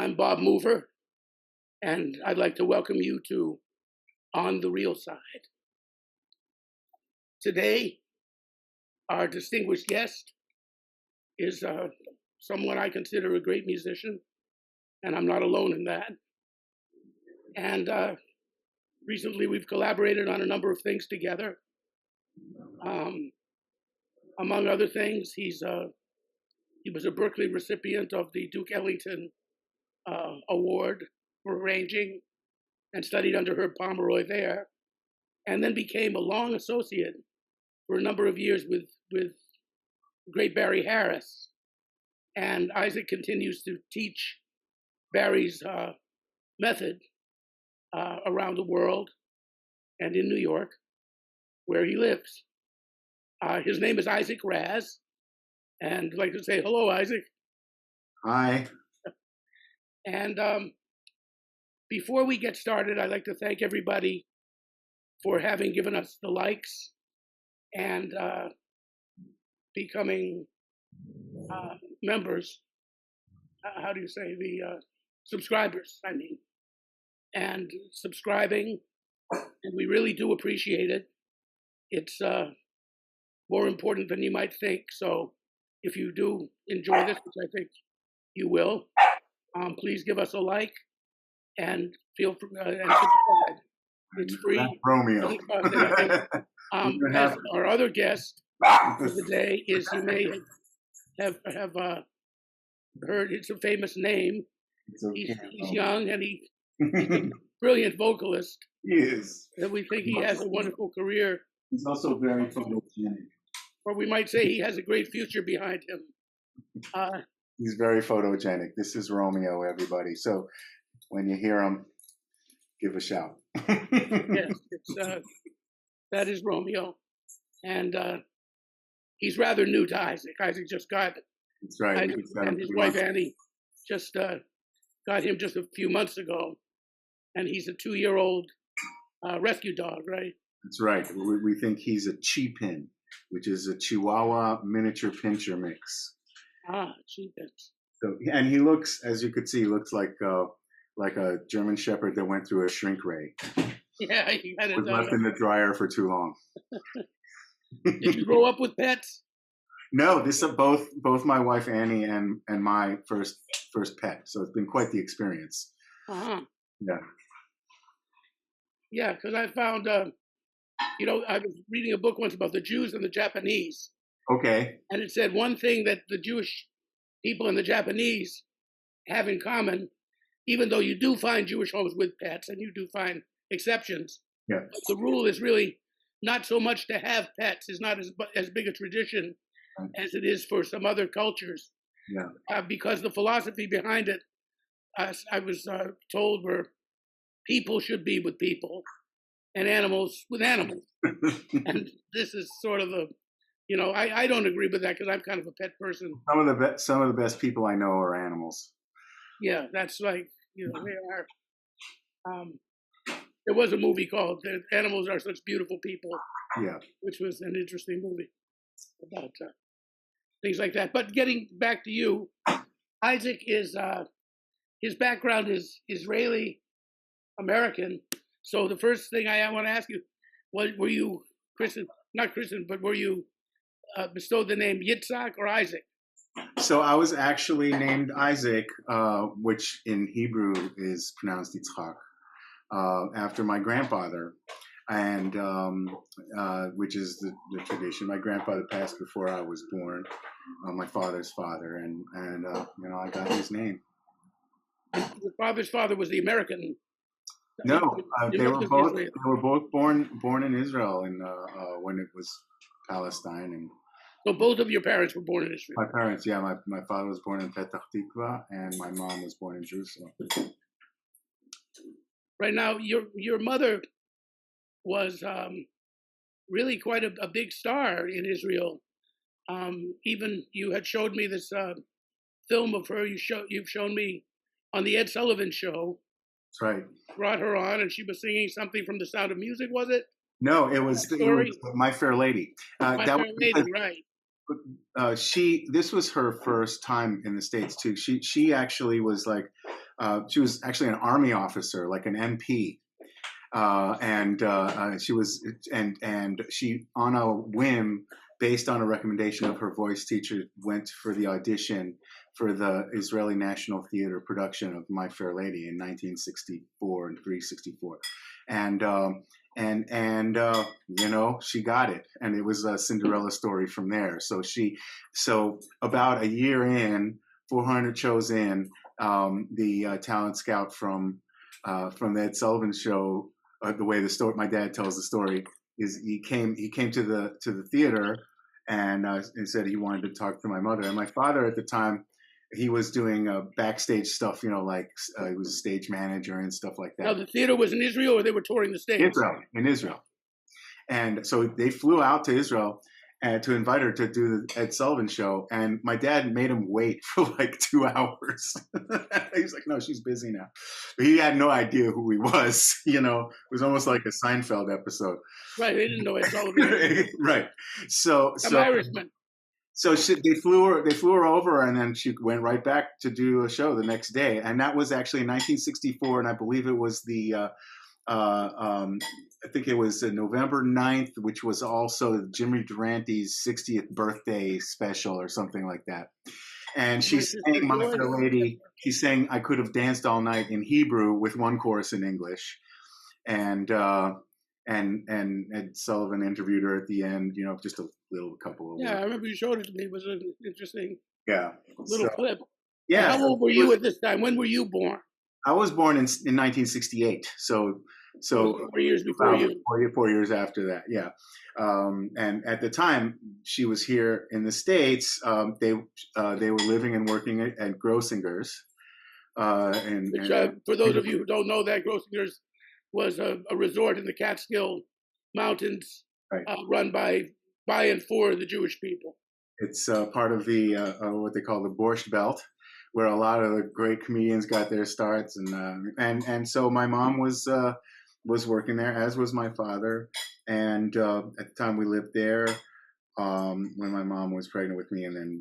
I'm Bob Mover, and I'd like to welcome you to On the Real Side. Today, our distinguished guest is someone I consider a great musician, and I'm not alone in that. And recently, we've collaborated on a number of things together. Among other things, he was a Berklee recipient of the DUKE ELLINGTON Award for arranging, and studied under Herb Pomeroy there, and then became a long associate for a number of years with great Barry Harris. And Isaac continues to teach Barry's method around the world and in New York, where he lives. His name is Isaac Raz, and I'd like to say hello, Isaac. Hi. And before we get started, I'd like to thank everybody for having given us the likes and becoming members. How do you say? The subscribers, I mean. And subscribing, and we really do appreciate it. It's more important than you might think. So if you do enjoy this, which I think you will, please give us a like and feel free and subscribe. It's free. That's Romeo. As our other guest for the day is, you may have heard, it's a famous name. Okay. He's young and he's a brilliant vocalist. He is. And we think he has a wonderful career. He's also very photogenic. Or we might say he has a great future behind him. He's very photogenic. This is Romeo, everybody. So when you hear him, give a shout. Yes, that is Romeo. And he's rather new to Isaac. Isaac just got, That's right. Isaac and his wife Annie just got him just a few months ago. And he's a 2-year-old rescue dog, right? That's right. We think he's a Chi-Pin, which is a Chihuahua miniature pincher mix. Chi-Pins. So, and he looks, as you could see, he looks like a German Shepherd that went through a shrink ray. Yeah, he had it was left in the dryer for too long. Did you grow up with pets? No, this is both my wife Annie and my first pet. So it's been quite the experience. Uh-huh. Yeah. Yeah, because I found, I was reading a book once about the Jews and the Japanese. Okay. And it said one thing that the Jewish people and the Japanese have in common, even though you do find Jewish homes with pets and you do find exceptions, yeah, the rule is really not so much to have pets. It's not as big a tradition as it is for some other cultures. Yeah. Because the philosophy behind it, I was told, were people should be with people and animals with animals. And this is sort of I don't agree with that because I'm kind of a pet person. Some of the best people I know are animals. Yeah, that's like, they are. There was a movie called Animals Are Such Beautiful People. Yeah. Which was an interesting movie about things like that. But getting back to you, Isaac is, his background is Israeli American. So the first thing I want to ask you, were you not christened, but were you bestowed the name Yitzhak or Isaac? So I was actually named Isaac, which in Hebrew is pronounced Yitzhak, after my grandfather, and which is the tradition. My grandfather passed before I was born, my father's father, and I got his name. Your father's father was the American. No, they were both born in Israel, and when it was Palestine. And so both of your parents were born in Israel. My parents, yeah, my father was born in Petah Tikva, and my mom was born in Jerusalem. Right now, your mother was really quite a big star in Israel. Even you had showed me this film of her. You've shown me on the Ed Sullivan Show. That's right. Brought her on, and she was singing something from The Sound of Music, was it? No, it was My Fair Lady. My Fair Lady, right. This was her first time in the States too. She actually was like She was actually an army officer, like an MP. She was, and she, on a whim, based on a recommendation of her voice teacher, went for the audition for the Israeli National Theater production of My Fair Lady in 1964 and 364, you know, she got it, and it was a Cinderella story from there. So about a year in, 400 shows in, the talent scout from the Ed Sullivan Show, the way the story, my dad tells the story, is he came to the theater and said he wanted to talk to my mother. And my father at the time, he was doing backstage stuff, you know, like he was a stage manager and stuff like that. Now, the theater was in Israel, or they were touring the States? In Israel. And so they flew out to Israel to invite her to do the Ed Sullivan Show. And my dad made him wait for like 2 hours. He's like, no, she's busy now. But he had no idea who he was. You know, it was almost like a Seinfeld episode. Right, they didn't know Ed Sullivan. Right. So I'm Irishman. So they flew her over, and then she went right back to do a show the next day. And that was actually in 1964, and I believe it was I think it was November 9th, which was also Jimmy Durante's 60th birthday special or something like that. And she sang My Fair Lady. She sang I Could Have Danced All Night in Hebrew with one chorus in English. And Ed Sullivan interviewed her at the end, you know, just a little couple of Yeah, words. I remember you showed it to me. It was an interesting little clip. Yeah. How old were you at this time? When were you born? I was born in 1968, so 4 years before you. 4 years after that, yeah. And at the time she was here in the States, they were living and working at Grossinger's. Which, for those of you who don't know, that Grossinger's was a resort in the Catskill Mountains, right. Run by and for the Jewish people. It's part of the what they call the Borscht Belt, where a lot of the great comedians got their starts, and so my mom was working there, as was my father, and at the time we lived there when my mom was pregnant with me, and then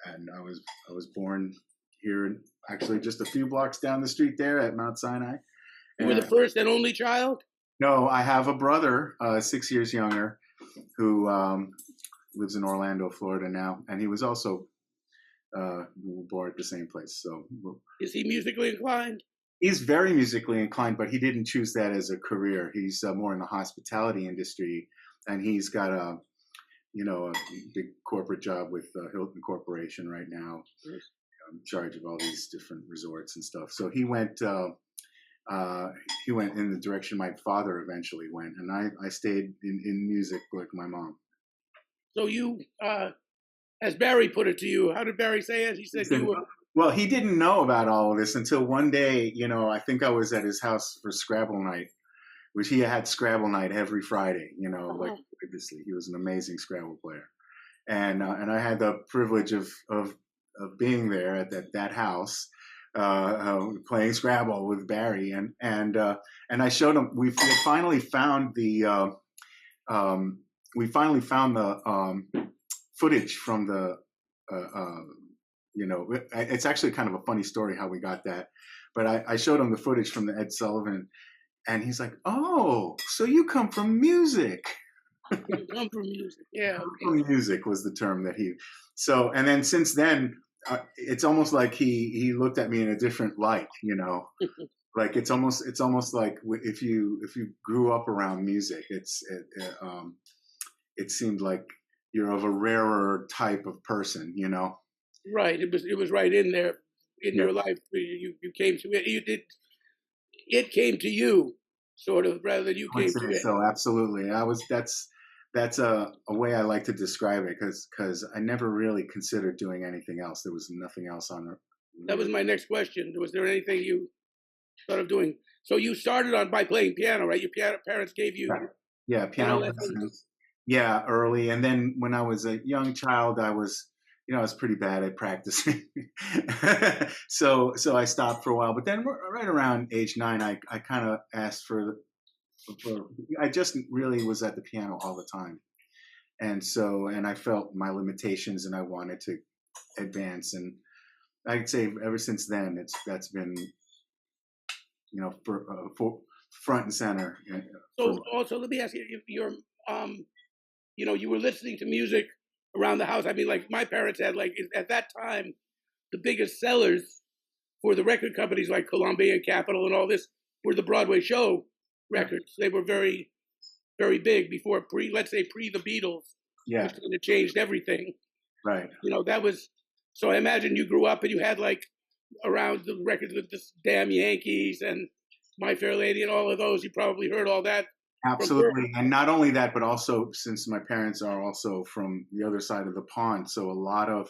and I was born here, actually just a few blocks down the street there at Mount Sinai. You were the first and only child? No, I have a brother, 6 years younger, who lives in Orlando, Florida now, and he was also born at the same place. So, is he musically inclined? He's very musically inclined, but he didn't choose that as a career. He's more in the hospitality industry, and he's got a big corporate job with Hilton Corporation right now, in charge of all these different resorts and stuff. So he went in the direction my father eventually went, and I stayed in music like my mom. So you, as Barry put it to you, how did Barry say it? He said you were... Well, he didn't know about all of this until one day, you know, I think I was at his house for Scrabble night, which he had Scrabble night every Friday, you know, like obviously he was an amazing Scrabble player. And I had the privilege of being there at that house, playing Scrabble with Barry, and I showed him. We finally found the footage from the it's actually kind of a funny story how we got that, but I showed him the footage from the Ed Sullivan, and he's like, "Oh, so you come from music." You come from music, yeah. From music was the term that he. So, and then since then, it's almost like he looked at me in a different light, you know. Like it's almost like if you grew up around music, it seemed like you're of a rarer type of person, you know. Right. It was right in there in your life. You came to it. It came to you, sort of, rather than you came to it. So absolutely, that's a way I like to describe it, because I never really considered doing anything else. There was nothing else on it. That was my next question. Was there anything you thought of doing? So you started by playing piano, right? Your parents gave you piano lessons. Yeah, early, and then when I was a young child, I was pretty bad at practicing. so I stopped for a while. But then right around age 9, I kind of asked for I just really was at the piano all the time. And I felt my limitations, and I wanted to advance. And I'd say ever since then, that's been, for front and center. So also, let me ask you, if you're, you were listening to music around the house. I mean, like my parents had, like at that time, the biggest sellers for the record companies like Columbia and Capitol and all this were the Broadway show records. They were very, very big before let's say pre the Beatles. Yeah. Which kind of changed everything. Right. That was, so I imagine you grew up and you had like around the records with this Damn Yankees and My Fair Lady and all of those. You probably heard all that. Absolutely. And not only that, but also since my parents are also from the other side of the pond, so a lot of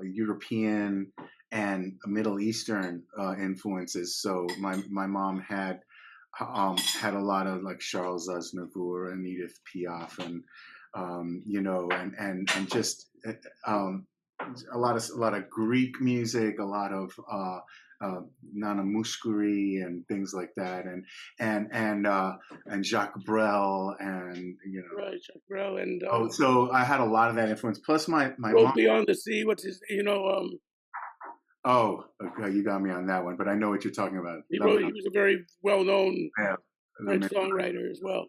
European and Middle Eastern influences. So my mom had a lot of like Charles Aznavour and Edith Piaf and and just a lot of Greek music, a lot of Nana Mouskouri and things like that, and Jacques Brel, and right, Jacques Brel, and so I had a lot of that influence. Plus my mom, Beyond the Sea. What's his? Oh, okay, you got me on that one, but I know what you're talking about. He was a very well-known songwriter as well.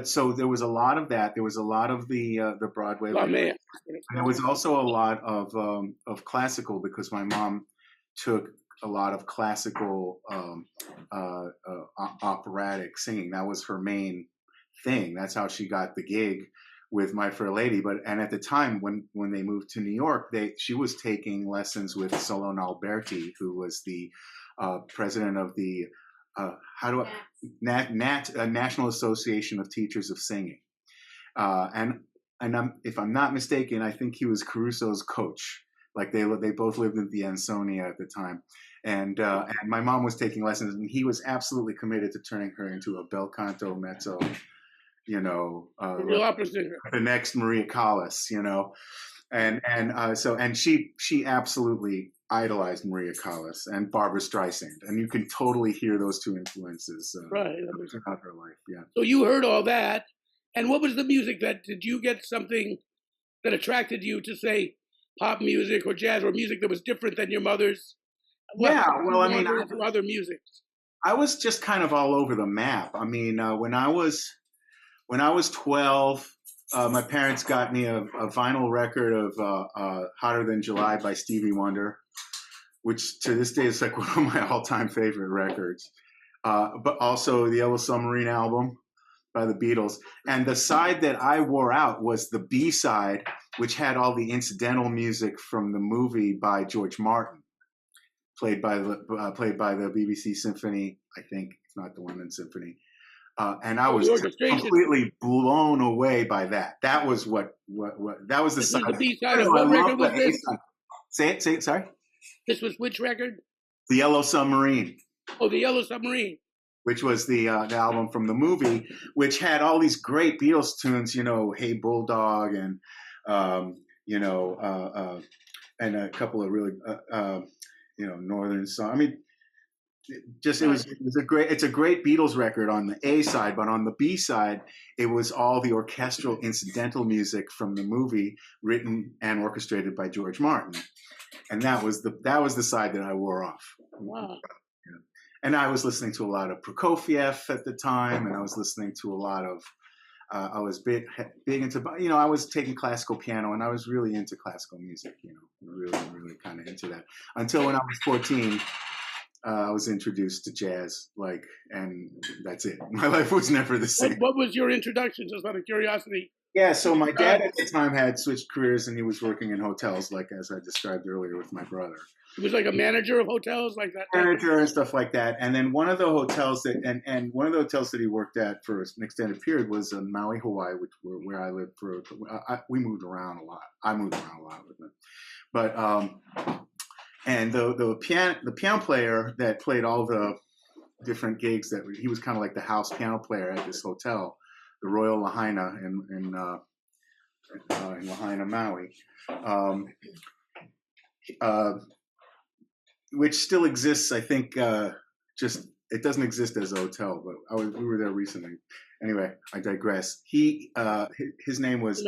So there was a lot of that. There was a lot of the Broadway. And there was also a lot of classical, because my mom took a lot of classical operatic singing. That was her main thing. That's how she got the gig with My Fair Lady. And at the time when they moved to New York, she was taking lessons with Solon Alberti, who was the president of the National Association of Teachers of Singing. And if I'm not mistaken, I think he was Caruso's coach. Like they both lived in the Ansonia at the time, and my mom was taking lessons, and he was absolutely committed to turning her into a bel canto mezzo, real opera singer, the next Maria Callas, and she absolutely idolized Maria Callas and Barbra Streisand, and you can totally hear those two influences right throughout her life. Yeah. So you heard all that, and what was the music did you get something that attracted you to, say, pop music or jazz or music that was different than your mother's? I mean, other music. I was just kind of all over the map. I mean, when I was 12, my parents got me a vinyl record of Hotter Than July by Stevie Wonder, which to this day is like one of my all-time favorite records. But also the Yellow Submarine album by the Beatles. And the side that I wore out was the B-side, which had all the incidental music from the movie by George Martin, played by the BBC Symphony, I think. It's not the London Symphony. And I was completely blown away by that. That was that was the side. The B-side of what record was this? Say it, sorry? This was which record? The Yellow Submarine. Oh, The Yellow Submarine. Which was the album from the movie, which had all these great Beatles tunes, Hey Bulldog, and and a couple of really Northern songs. I mean, it's a great Beatles record on the A side, but on the B side, it was all the orchestral incidental music from the movie, written and orchestrated by George Martin, and that was the side that I wore off. Wow. And I was listening to a lot of Prokofiev at the time, and I was listening to a lot of, I was big into, I was taking classical piano, and I was really into classical music, really, really kind of into that. Until when I was 14, I was introduced to jazz, and that's it. My life was never the same. What was your introduction, just out of curiosity? Yeah, so my dad at the time had switched careers, and he was working in hotels, as I described earlier with my brother. He was like a manager of hotels, like that. Manager and stuff like that. And then one of the hotels that he worked at for an extended period was in Maui, Hawaii, where I lived for. We moved around a lot. I moved around a lot with him, but and the piano player that played all the different gigs he was kind of like the house piano player at this hotel, the Royal Lahaina in Lahaina, Maui. Which still exists, I think. Just it doesn't exist as a hotel, but we were there recently. Anyway, I digress. His name was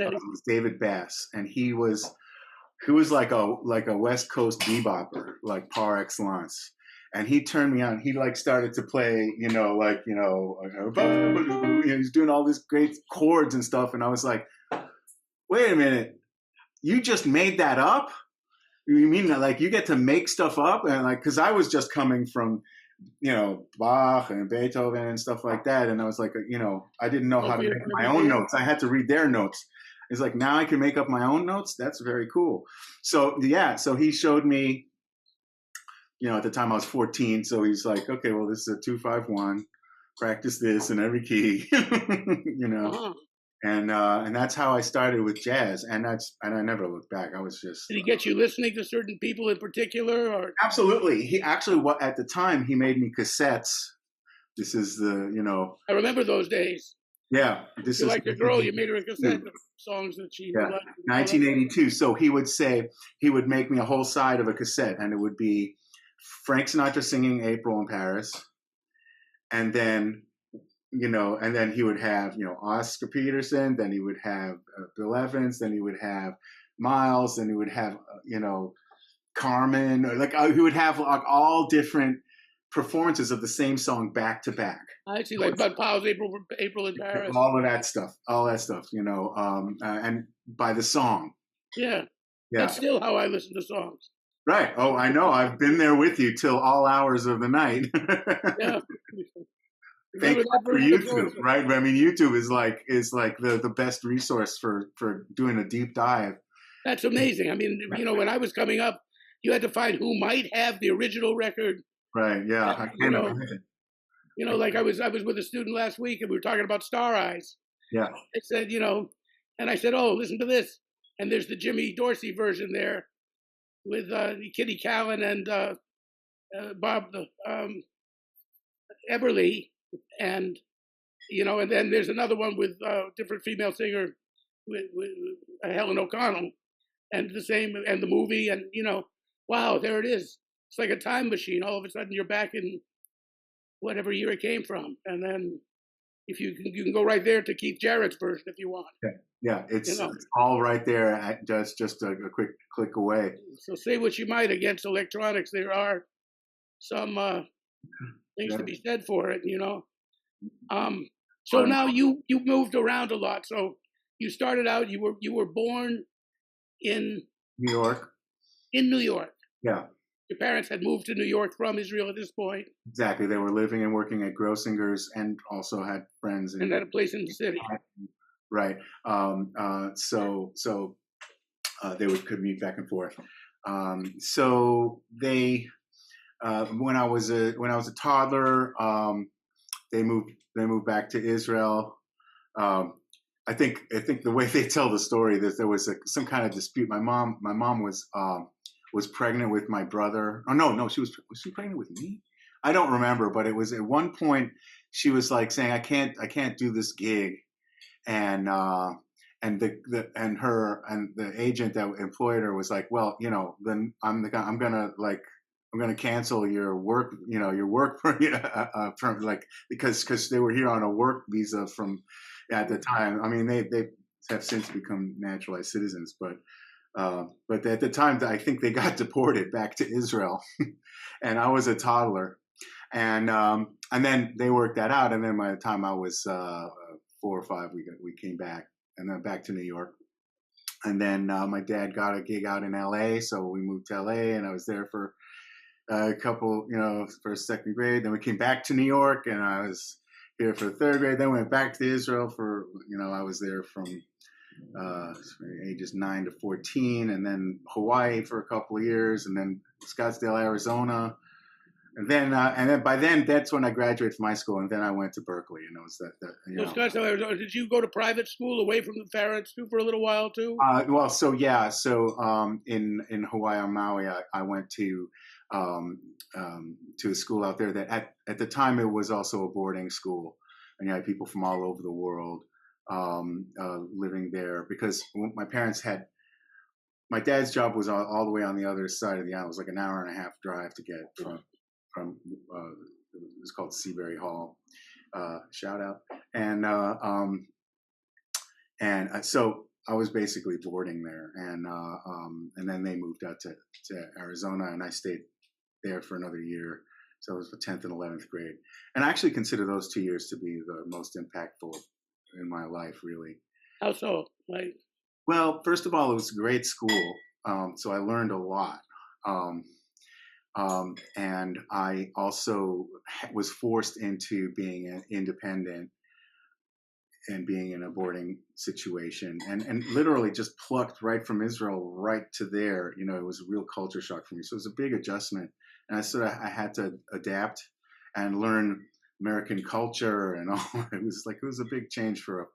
David Bass, and he was he was like a West Coast bebopper, like par excellence. And he turned me on. He like started to play, he's doing all these great chords and stuff. And I was like, wait a minute, you just made that up? You mean that like you get to make stuff up? And like, cause I was just coming from, Bach and Beethoven and stuff like that. And I was like, I didn't know how to make my own notes. I had to read their notes. It's like, now I can make up my own notes. That's very cool. So yeah, so he showed me, at the time I was 14. So he's like, okay, well, this is a 2-5-1, practice this in every key, Uh-huh. And that's how I started with jazz. And I never looked back. I was just. Did he get you listening to certain people in particular, or? Absolutely. He actually, at the time, he made me cassettes. This is the. I remember those days. Yeah. You like a girl, you made her a cassette of songs that she liked. 1982. So he would make me a whole side of a cassette, and it would be Frank Sinatra singing April in Paris. And then, and then he would have, Oscar Peterson, then he would have Bill Evans, then he would have Miles, then he would have, Carmen, he would have like all different performances of the same song back to back. I see, like Bud Powell's April in Paris. All that stuff, and by the song. Yeah. That's still how I listen to songs. Right. Oh, I know. I've been there with you till all hours of the night. Yeah. Thank you for YouTube, right? I mean, YouTube is like the best resource for doing a deep dive. That's amazing. I mean, when I was coming up, you had to find who might have the original record. Right. Yeah. I can't imagine. Like I was with a student last week, and we were talking about Star Eyes. Yeah. It said, and I said, oh, listen to this. And there's the Jimmy Dorsey version there with Kitty Callan and Bob Eberly. And, and then there's another one with a different female singer with Helen O'Connell, and the same, and the movie. And, wow, there it is. It's like a time machine. All of a sudden you're back in whatever year it came from. And then if you can go right there to Keith Jarrett's version if you want. Yeah, it's all right there. Just a quick click away. So say what you might against electronics, there are some things to be said for it, So now you moved around a lot. So you started out, you were born in New York. In New York. Yeah. Your parents had moved to New York from Israel at this point. Exactly. They were living and working at Grossinger's, and also had friends and had a place in the city. Right. So they would commute back and forth. So they, when I was a toddler, they moved back to Israel. I think the way they tell the story, that there was some kind of dispute. My mom was pregnant with my brother. Oh no, was she pregnant with me? I don't remember, but it was at one point she was like saying, I can't do this gig. And the agent that employed her was like, well, then I'm gonna cancel your work, from because they were here on a work visa from at the time. I mean, they have since become naturalized citizens, but at the time, I think they got deported back to Israel, and I was a toddler, and then they worked that out, and then by the time I was 4 or 5, we came back, and then back to New York, and then my dad got a gig out in L.A., so we moved to L.A., and I was there for a couple, for 2nd grade. Then we came back to New York, and I was here for 3rd grade. Then went back to Israel for, I was there from ages 9 to 14, and then Hawaii for a couple of years, and then Scottsdale, Arizona. And then by then, that's when I graduated from high school, and then I went to Berklee, and it was that. So Scottsdale, Arizona. Did you go to private school away from the parents too for a little while too? In Hawaii on Maui, I went to a school out there that at the time it was also a boarding school, and you had people from all over the world living there, because my dad's job was all the way on the other side of the island. It was like an hour and a half drive to get from it was called Seabury Hall, shout out. So I was basically boarding there, and then they moved out to Arizona, and I stayed there for another year. So it was the 10th and 11th grade, and I actually consider those 2 years to be the most impactful in my life, really. How so? Like, well, first of all, it was a great school, so I learned a lot. And I also was forced into being an independent and being in a boarding situation, and literally just plucked right from Israel right to there. You know, it was a real culture shock for me. So it was a big adjustment, and I had to adapt and learn American culture and all. It was a big change for a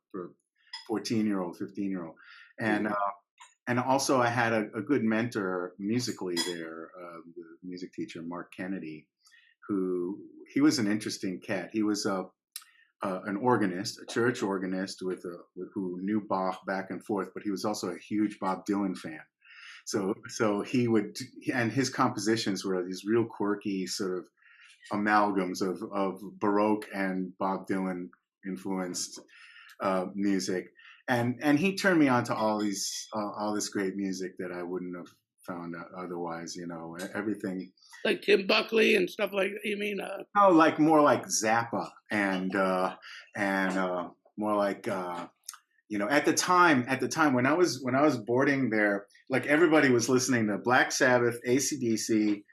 14-year-old, 15-year-old, and also I had a good mentor musically there, the music teacher Mark Kennedy, he was an interesting cat. He was an organist, a church organist who knew Bach back and forth, but he was also a huge Bob Dylan fan. So he would, and his compositions were these real quirky sort of amalgams of Baroque and Bob Dylan influenced music, and he turned me on to all this great music that I wouldn't have found out otherwise. You know, everything like Tim Buckley and stuff like that. You mean? No, like more like Zappa and more like you know, at the time when I was boarding there, like everybody was listening to Black Sabbath, AC/DC,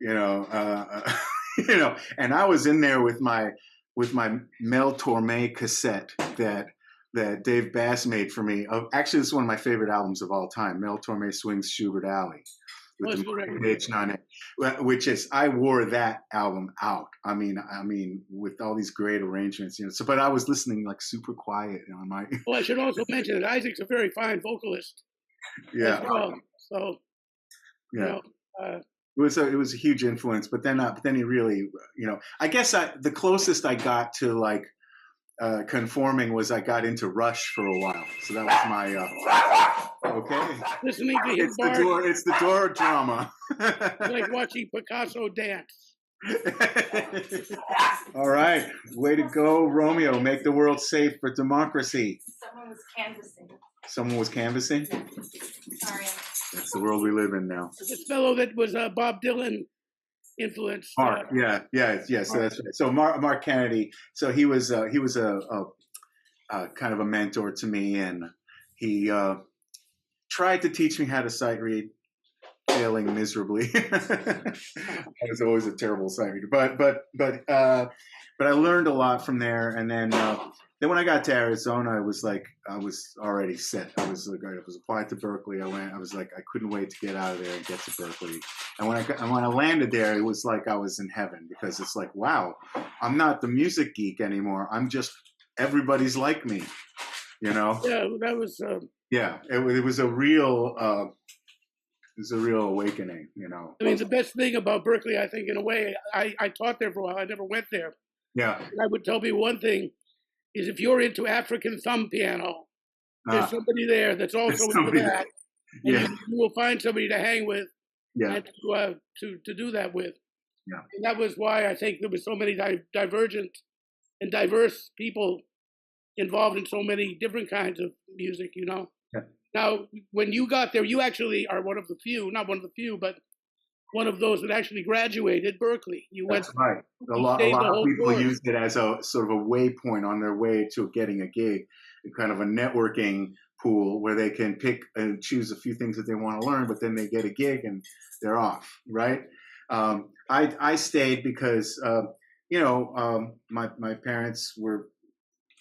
you know, you know, and I was in there with my Mel Torme cassette that Dave Bass made for me. Actually, this is one of my favorite albums of all time, Mel Torme Swings Schubert Alley, with the H on it, which is, I wore that album out. I mean, with all these great arrangements, you know. So, but I was listening like super quiet on my. Well, I should also mention that Isaac's a very fine vocalist. Yeah. As well. So. Yeah. You know, it was a huge influence, but then he really, you know, I guess the closest I got to like conforming was I got into Rush for a while. So that was my okay. Listening to him it's the door drama. Like watching Picasso dance. All right, way to go, Romeo. Make the world safe for democracy. Someone was canvassing. Sorry. That's the world we live in now. This fellow that was Bob Dylan influenced. Mark, yeah. So that's right. So Mark Kennedy. So he was a kind of a mentor to me, and he tried to teach me how to sight read, failing miserably. I was always a terrible sight reader, but I learned a lot from there, and then when I got to Arizona, I was already set. I was applied to Berklee. I was like, I couldn't wait to get out of there and get to Berklee. And when I landed there, it was like I was in heaven, because it's like, wow, I'm not the music geek anymore. I'm just, everybody's like me, you know? Yeah, that was. It was a real awakening, you know. I mean, the best thing about Berklee, I think, in a way, I taught there for a while. I never went there. Yeah. And I would tell people one thing. Is if you're into African thumb piano, there's somebody there that's also into that. And you will find somebody to hang with and to do that with. Yeah. And that was why I think there was so many divergent and diverse people involved in so many different kinds of music, you know. Yeah. Now, when you got there, you actually are one of the few, not one of the few, but one of those that actually graduated Berklee. That's right. A lot of people used it as a sort of a waypoint on their way to getting a gig, kind of a networking pool where they can pick and choose a few things that they want to learn, but then they get a gig and they're off, right? I stayed because, you know, my parents were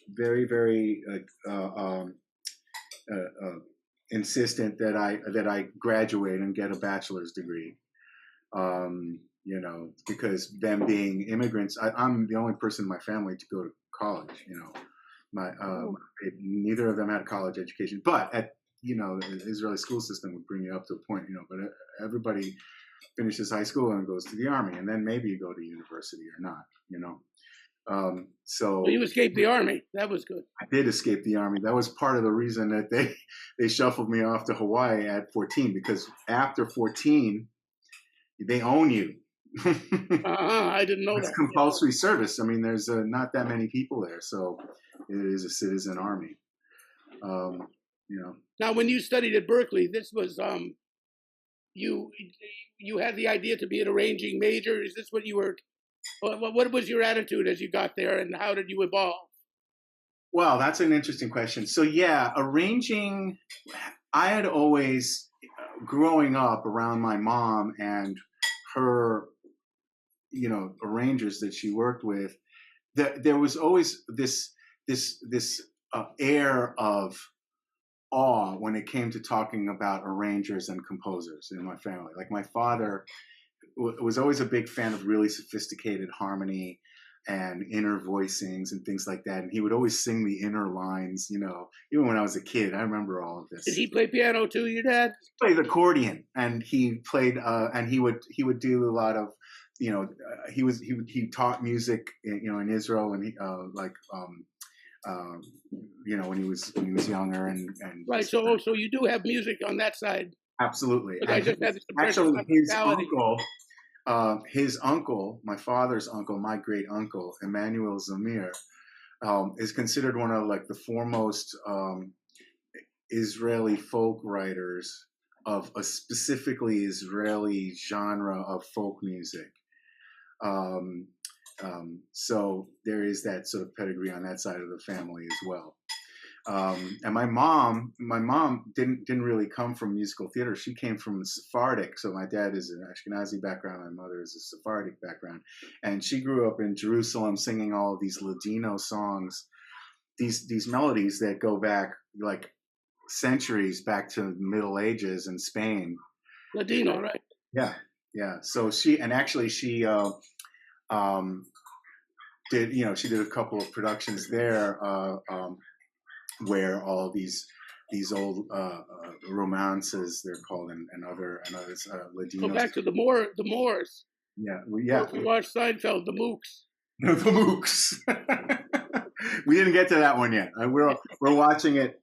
very, very insistent that I graduate and get a bachelor's degree. You know, because them being immigrants, I'm the only person in my family to go to college. You know, neither of them had a college education, but you know, the Israeli school system would bring you up to a point. You know, but everybody finishes high school and goes to the army, and then maybe you go to university or not. You know, so you escaped the army. That was good. I did escape the army. That was part of the reason that they shuffled me off to Hawaii at 14, because after 14. They own you. I didn't know it's that. Compulsory service. I mean, there's not that many people there, so it is a citizen army. you know. Now, when you studied at Berklee, this was you had the idea to be an arranging major. Is this what you were? What was your attitude as you got there, and how did you evolve? Well, that's an interesting question. So yeah, arranging. I had always, growing up around my mom and her, arrangers that she worked with, there was always this air of awe when it came to talking about arrangers and composers in my family. Like my father was always a big fan of really sophisticated harmony and inner voicings and things like that. And he would always sing the inner lines, even when I was a kid. I remember all of this. Did he play piano too, your dad? He played accordion, and he played, and he would do a lot of, he taught music, in Israel, and when he was younger, and right. So you do have music on that side. Absolutely. I just had this actually, his uncle, my father's uncle, my great uncle, Emmanuel Zamir, is considered one of like the foremost Israeli folk writers of a specifically Israeli genre of folk music. So there is that sort of pedigree on that side of the family as well. And my mom didn't really come from musical theater. She came from Sephardic. So my dad is an Ashkenazi background. My mother is a Sephardic background. And she grew up in Jerusalem singing all of these Ladino songs, these melodies that go back like centuries, back to the Middle Ages in Spain. Ladino, right? Yeah. So she did a couple of productions there, where all these old romances, they're called, and others Ladino. Go back to the Moors. Yeah. We watched Seinfeld, the Mooks. The Mooks. We didn't get to that one yet. We're watching it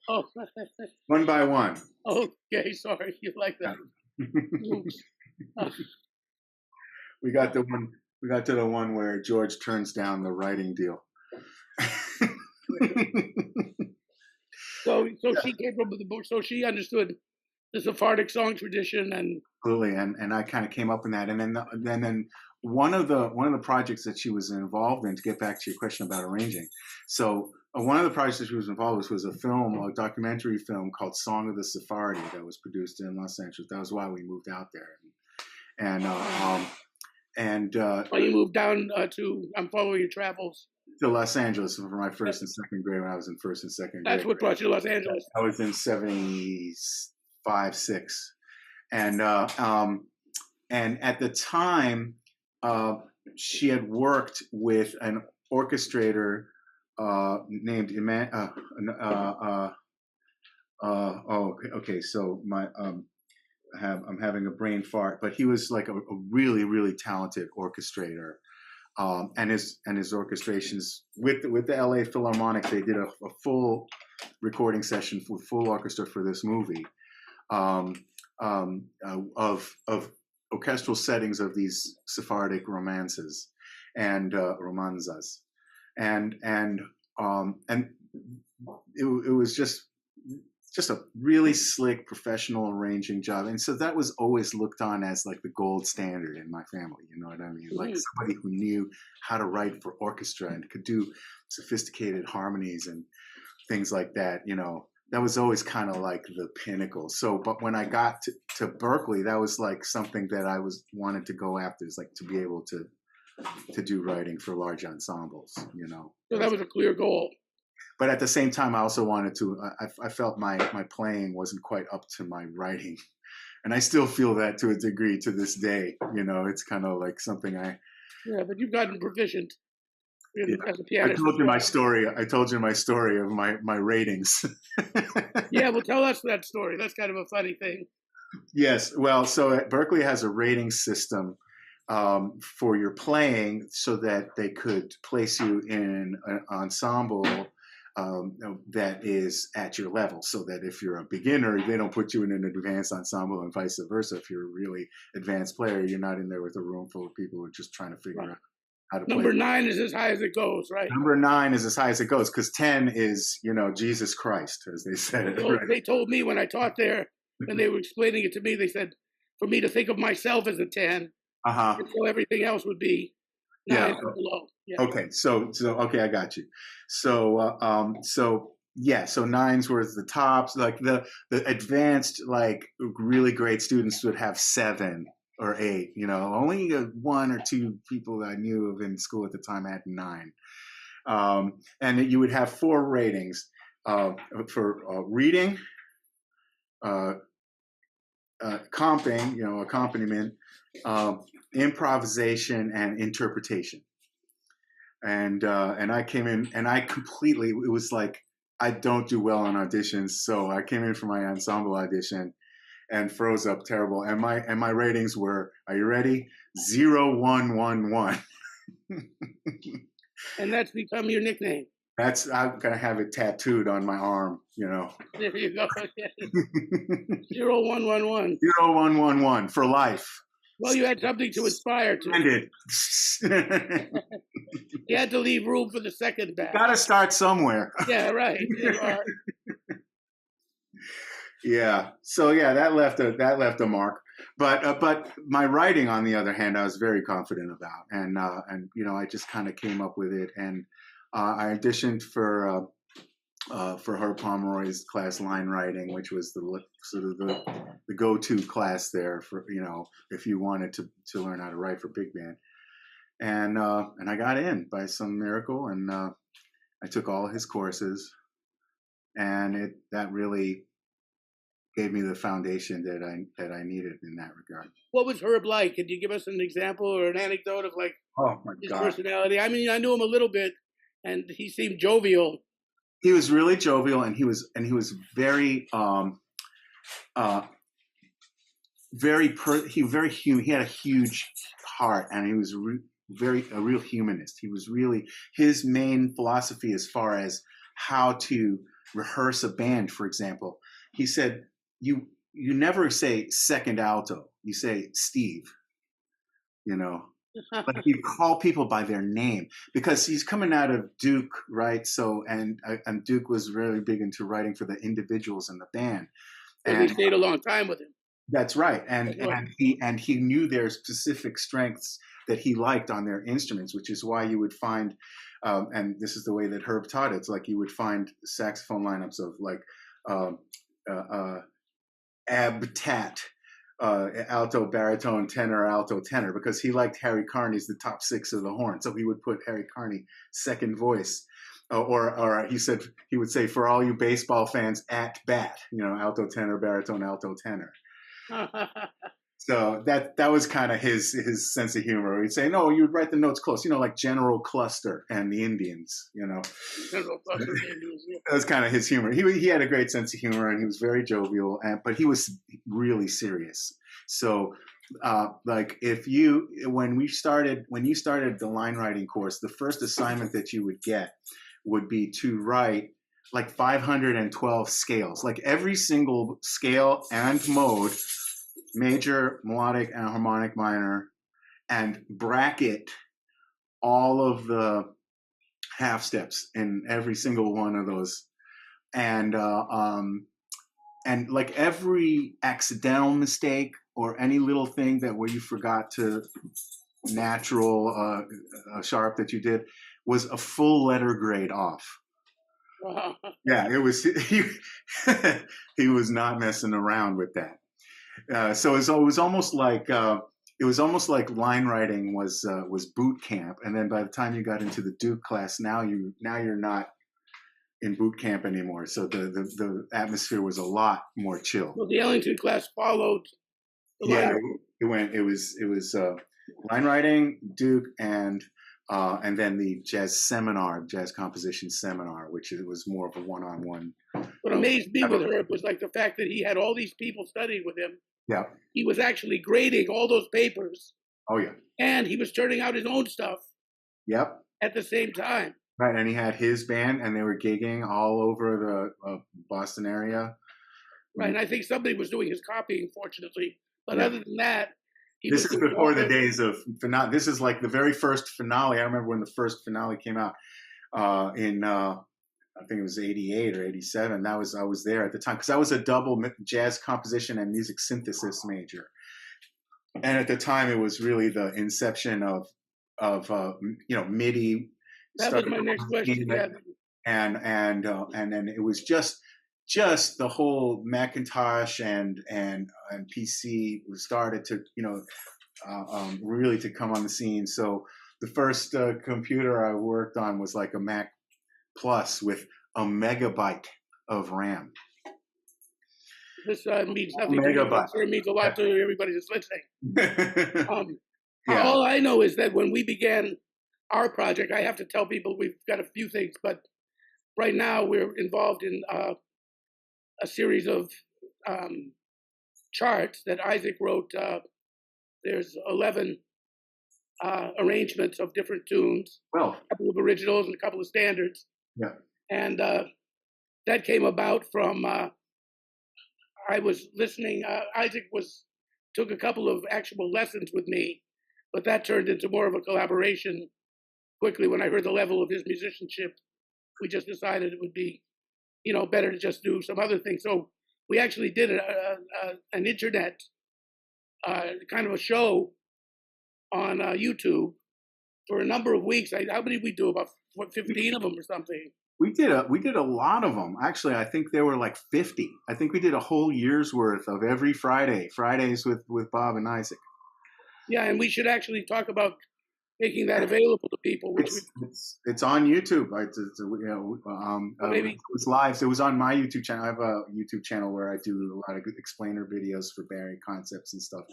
one by one. Okay, sorry, you like that. Mooks. We got to the one where George turns down the writing deal. So she came from the book. So she understood the Sephardic song tradition, and absolutely, and I kind of came up in that. And then one of the projects that she was involved in, to get back to your question about arranging. So one of the projects that she was involved with was a documentary film called "Song of the Sephardi" that was produced in Los Angeles. That was why we moved out there. You moved down to. I'm following your travels. To Los Angeles for my first and second grade, when I was in first and second grade. That's what brought you to Los Angeles. I was in 75, 6. And at the time, she had worked with an orchestrator named so I'm having a brain fart, but he was like a really, really talented orchestrator. And his orchestrations with the LA Philharmonic, they did a full recording session for full orchestra for this movie, of orchestral settings of these Sephardic romances and romanzas, and it was just a really slick professional arranging job. And so that was always looked on as like the gold standard in my family. You know what I mean? Like somebody who knew how to write for orchestra and could do sophisticated harmonies and things like that. That was always kind of like the pinnacle. So, but when I got to Berklee, that was like something that I wanted to go after, is like to be able to do writing for large ensembles, So that was a clear goal. But at the same time, I also wanted to, I felt my playing wasn't quite up to my writing. And I still feel that to a degree to this day. It's kind of like something Yeah, but you've gotten proficient as a pianist. I told you my story of my ratings. Yeah, well, tell us that story. That's kind of a funny thing. Yes. Well, so Berklee has a rating system for your playing, so that they could place you in an ensemble that is at your level, so that if you're a beginner, they don't put you in an advanced ensemble, and vice versa. If you're a really advanced player, you're not in there with a room full of people who are just trying to figure out how to play. Number 9 is as high as it goes, right? Number 9 is as high as it goes, because 10 is, Jesus Christ, as they said. So they told me when I taught there, and they were explaining it to me, they said, for me to think of myself as a 10, so everything else would be 9 and below. Yeah. Okay, so okay, I got you. So so 9s were the tops. Like the advanced, like really great students would have 7 or 8. Only 1 or 2 people that I knew of in school at the time had 9. And you would have 4 ratings for reading, comping, accompaniment, improvisation, and interpretation. And I came in, and it was like, I don't do well on auditions, so I came in for my ensemble audition and froze up terrible. And my ratings were, are you ready? 0, 1, 1, 1. And that's become your nickname. I'm gonna have it tattooed on my arm, There you go. 0, 1, 1, 1. 0, 1, 1, 1 for life. Well, you had something to aspire to. You had to leave room for the second batch. Got to start somewhere. Yeah, right. Yeah. So yeah, that left a mark. But my writing, on the other hand, I was very confident about, and I just kind of came up with it, and I auditioned for Herb Pomeroy's class, line writing, which was the sort of the go-to class there for if you wanted to learn how to write for big band. And I got in by some miracle, and I took all his courses, and that really gave me the foundation that I needed in that regard. What was Herb like? Could you give us an example or an anecdote of his personality? I mean, I knew him a little bit, and he seemed jovial. He was really jovial, and he was very very human. He had a huge heart, and he was a real humanist. He was really, his main philosophy as far as how to rehearse a band, for example, he said, you never say second alto, you say Steve, like you call people by their name, because he's coming out of Duke, right? So, and Duke was really big into writing for the individuals in the band. And he stayed a long time with him. That's right. And he knew their specific strengths that he liked on their instruments, which is why you would find, and this is the way that Herb taught it, it's like you would find saxophone lineups of like ab-tat, alto, baritone, tenor, alto, tenor, because he liked Harry Carney's the top 6 of the horn. So he would put Harry Carney second voice. Or he said, he would say, for all you baseball fans, at bat, alto, tenor, baritone, alto, tenor. So that was kind of his sense of humor. He'd say, no, you'd write the notes close, like General Cluster and the Indians, General Cluster and the Indians, yeah. That was kind of his humor. He had a great sense of humor, and he was very jovial, but he was really serious. So like when you started the line writing course, the first assignment that you would get would be to write like 512 scales, like every single scale and mode, major, melodic, and harmonic minor, and bracket all of the half steps in every single one of those. And like every accidental mistake or any little thing where you forgot to natural sharp that you did was a full letter grade off. Wow. Yeah, it was. He was not messing around with that. So it was almost like line writing was boot camp, and then by the time you got into the Duke class, now you're not in boot camp anymore. So the atmosphere was a lot more chill. Well, the Ellington class followed. It was line writing, Duke, and then the jazz composition seminar, which was more of a one-on-one. What amazed me with Herb was like the fact that he had all these people studying with him. Yeah. He was actually grading all those papers. Oh yeah. And he was turning out his own stuff. Yep. At the same time. Right, and he had his band, and they were gigging all over the Boston area. Right, and I think somebody was doing his copying, fortunately. But other than that, This is before the days of finale. This is like the very first finale. I remember when the first finale came out in I think it was 88 or 87. I was there at the time because I was a double jazz composition and music synthesis major. And at the time, it was really the inception of MIDI. That was my next question. Yeah. And then it was just the whole Macintosh and PC started to really to come on the scene. So the first computer I worked on was like a Mac Plus with a megabyte of RAM. This means nothing to me, but it means a lot to everybody that's listening. All I know is that when we began our project, I have to tell people we've got a few things, but right now we're involved in a series of charts that Isaac wrote. There's 11 arrangements of different tunes, a couple of originals and a couple of standards. Yeah. And that came about from I was listening. Isaac took a couple of actual lessons with me, but that turned into more of a collaboration quickly. When I heard the level of his musicianship, we just decided it would be, better to just do some other things. So we actually did an internet kind of a show on YouTube for a number of weeks. How many did we do? About 15 of them or something. We did a lot of them. Actually, I think there were like 50. I think we did a whole year's worth of every Fridays with Bob and Isaac. Yeah, and we should actually talk about making that available to people. It's on YouTube. It was live. So it was on my YouTube channel. I have a YouTube channel where I do a lot of good explainer videos for Barry concepts and stuff.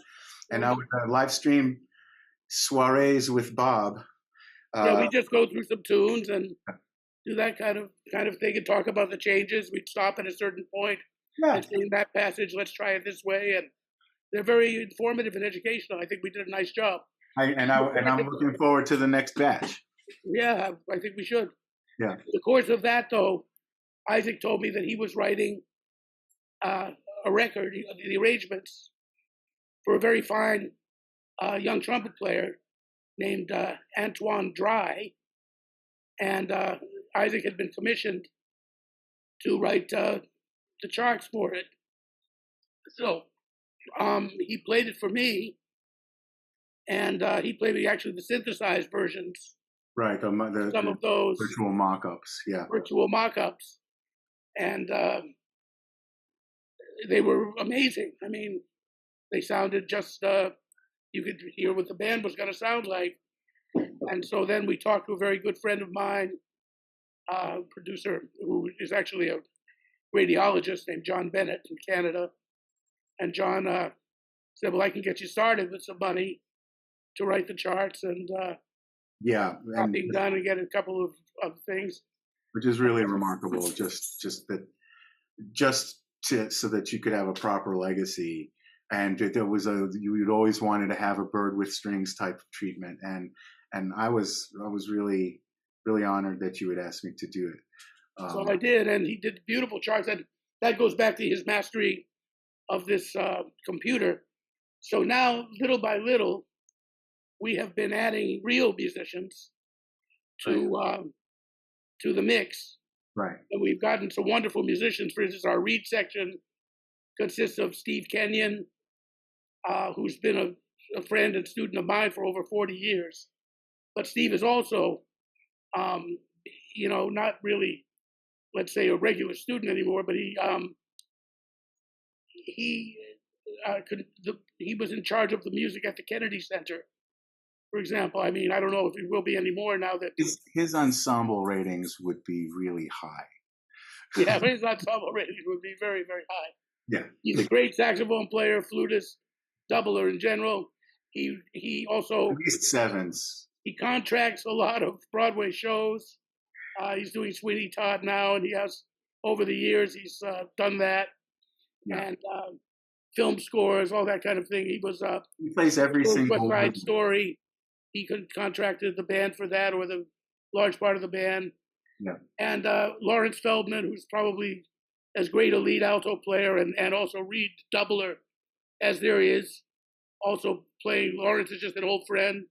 And I would live stream soirees with Bob. We just go through some tunes and do that kind of thing and talk about the changes. We'd stop at a certain point and say, in that passage, let's try it this way. And they're very informative and educational. I think we did a nice job. I'm looking forward to the next batch. Yeah, I think we should. Yeah. In the course of that, though, Isaac told me that he was writing a record, the arrangements, for a very fine young trumpet player named Antoine Dry. And Isaac had been commissioned to write the charts for it. So he played it for me, and he played me actually the synthesized versions. Right, some of those virtual mock-ups, yeah. Virtual mock-ups. And they were amazing. I mean, they sounded just, you could hear what the band was going to sound like. And so then we talked to a very good friend of mine, producer, who is actually a radiologist named John Bennett in Canada. And John said, well, I can get you started with some money to write the charts and being done and get a couple of things. Which is really remarkable, so that you could have a proper legacy. And there was you'd always wanted to have a bird with strings type of treatment. And I was really, really honored that you would ask me to do it. So I did, and he did beautiful charts. And that goes back to his mastery of this computer. So now, little by little, we have been adding real musicians to the mix. Right. And we've gotten some wonderful musicians. For instance, our reed section consists of Steve Kenyon, who's been a friend and student of mine for over 40 years. But Steve is also, not really, let's say, a regular student anymore, but he was in charge of the music at the Kennedy Center, for example. I mean, I don't know if he will be anymore now that his ensemble ratings would be really high. Yeah, but his ensemble ratings would be very, very high. Yeah, he's a great saxophone player, flutist, doubler in general. He also at least sevens. He contracts a lot of Broadway shows. He's doing Sweeney Todd now, and he has over the years he's done that, and film scores, all that kind of thing. He was he plays every single West Side Story. He contracted the band for that, or the large part of the band. Yeah. And Lawrence Feldman, who's probably as great a lead alto player and also reed doubler as there is, also playing. Lawrence is just an old friend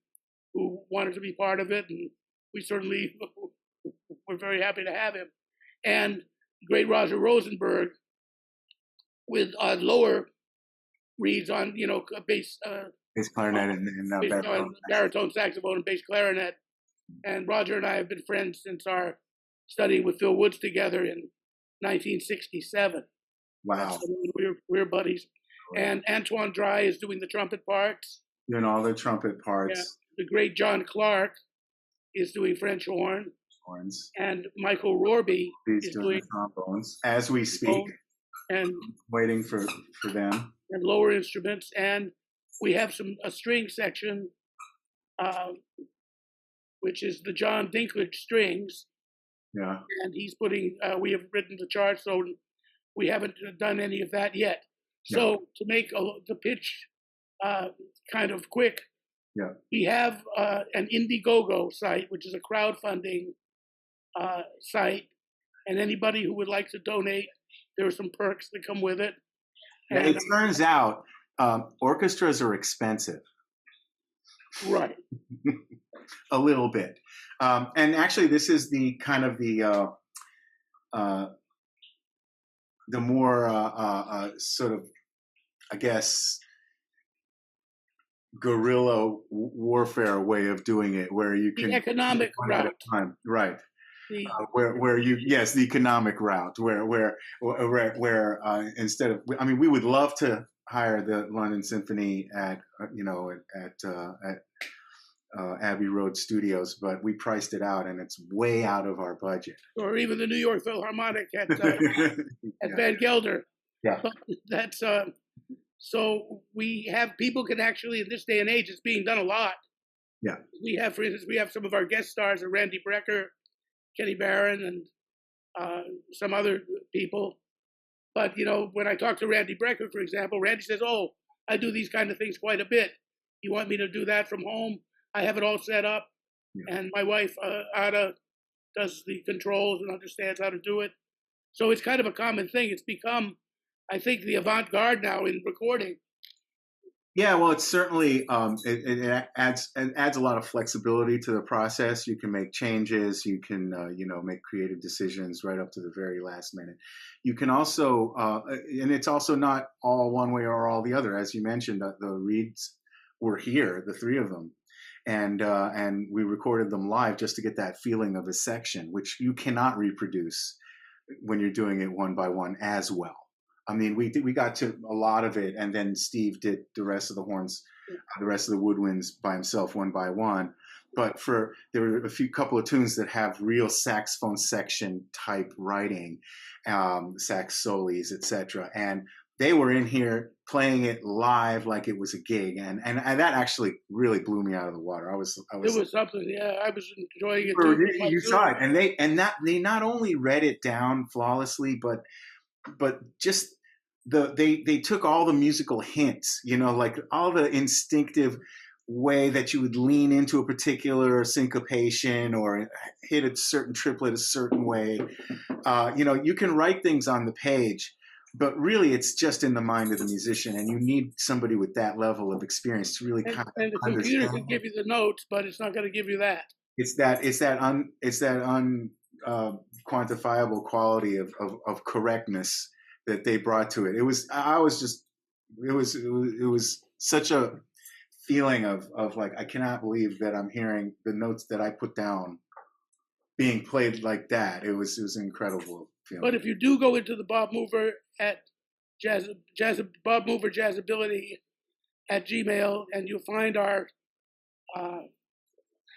who wanted to be part of it, and we certainly were very happy to have him. And great Roger Rosenberg with lower reeds on, bass clarinet and baritone saxophone and bass clarinet. And Roger and I have been friends since our studying with Phil Woods together in 1967. Wow. So we're buddies. And Antoine Dry is doing the trumpet parts. Doing all the trumpet parts. Yeah. The great John Clark is doing French horn. Horns. And Michael Rorby is doing trombones as we speak. And waiting for them. And lower instruments. And we have a string section, which is the John Dinklage strings. Yeah. And he's putting, we have written the charts, so we haven't done any of that yet. So to make the pitch kind of quick, we have an Indiegogo site, which is a crowdfunding site, and anybody who would like to donate, there are some perks that come with it. And it turns out orchestras are expensive. Right. A little bit. And actually, this is the kind of the more sort of, I guess, guerrilla warfare way of doing it, where you can the economic route, right? Where you the economic route, where instead of, I mean, we would love to hire the London Symphony at Abbey Road Studios, but we priced it out, and it's way out of our budget. Or even the New York Philharmonic at Van Gelder. Yeah, but that's so we have people can actually, in this day and age, it's being done a lot. Yeah, we have, for instance, some of our guest stars are Randy Brecker, Kenny Barron, and some other people. But when I talk to Randy Brecker, for example, Randy says, "Oh, I do these kind of things quite a bit. You want me to do that from home? I have it all set up, and my wife Ada does the controls and understands how to do it." So it's kind of a common thing. It's become, I think, the avant-garde now in recording. Yeah, well, it's certainly it adds a lot of flexibility to the process. You can make changes. You can make creative decisions right up to the very last minute. You can also and it's also not all one way or all the other. As you mentioned, the reeds were here, the three of them. And we recorded them live just to get that feeling of a section, which you cannot reproduce when you're doing it one by one as well. I mean, we got to a lot of it, and then Steve did the rest of the horns, the rest of the woodwinds by himself, one by one. But there were a couple of tunes that have real saxophone section type writing, sax solis, etc. And they were in here playing it live like it was a gig, and that actually really blew me out of the water. I was. It was something. Yeah, I was enjoying it too. You saw it, and they not only read it down flawlessly, but just they took all the musical hints, like all the instinctive way that you would lean into a particular syncopation or hit a certain triplet a certain way. You can write things on the page, but really it's just in the mind of the musician, and you need somebody with that level of experience to really kind of understand. And the computer can give you the notes, but it's not going to give you that. It's that unquantifiable quality of correctness that they brought to it. It was such a feeling of like, I cannot believe that I'm hearing the notes that I put down being played like that. It was an incredible feeling. But if you do go into the Bob Mover at Bob Mover Jazzability at Gmail, and you'll find our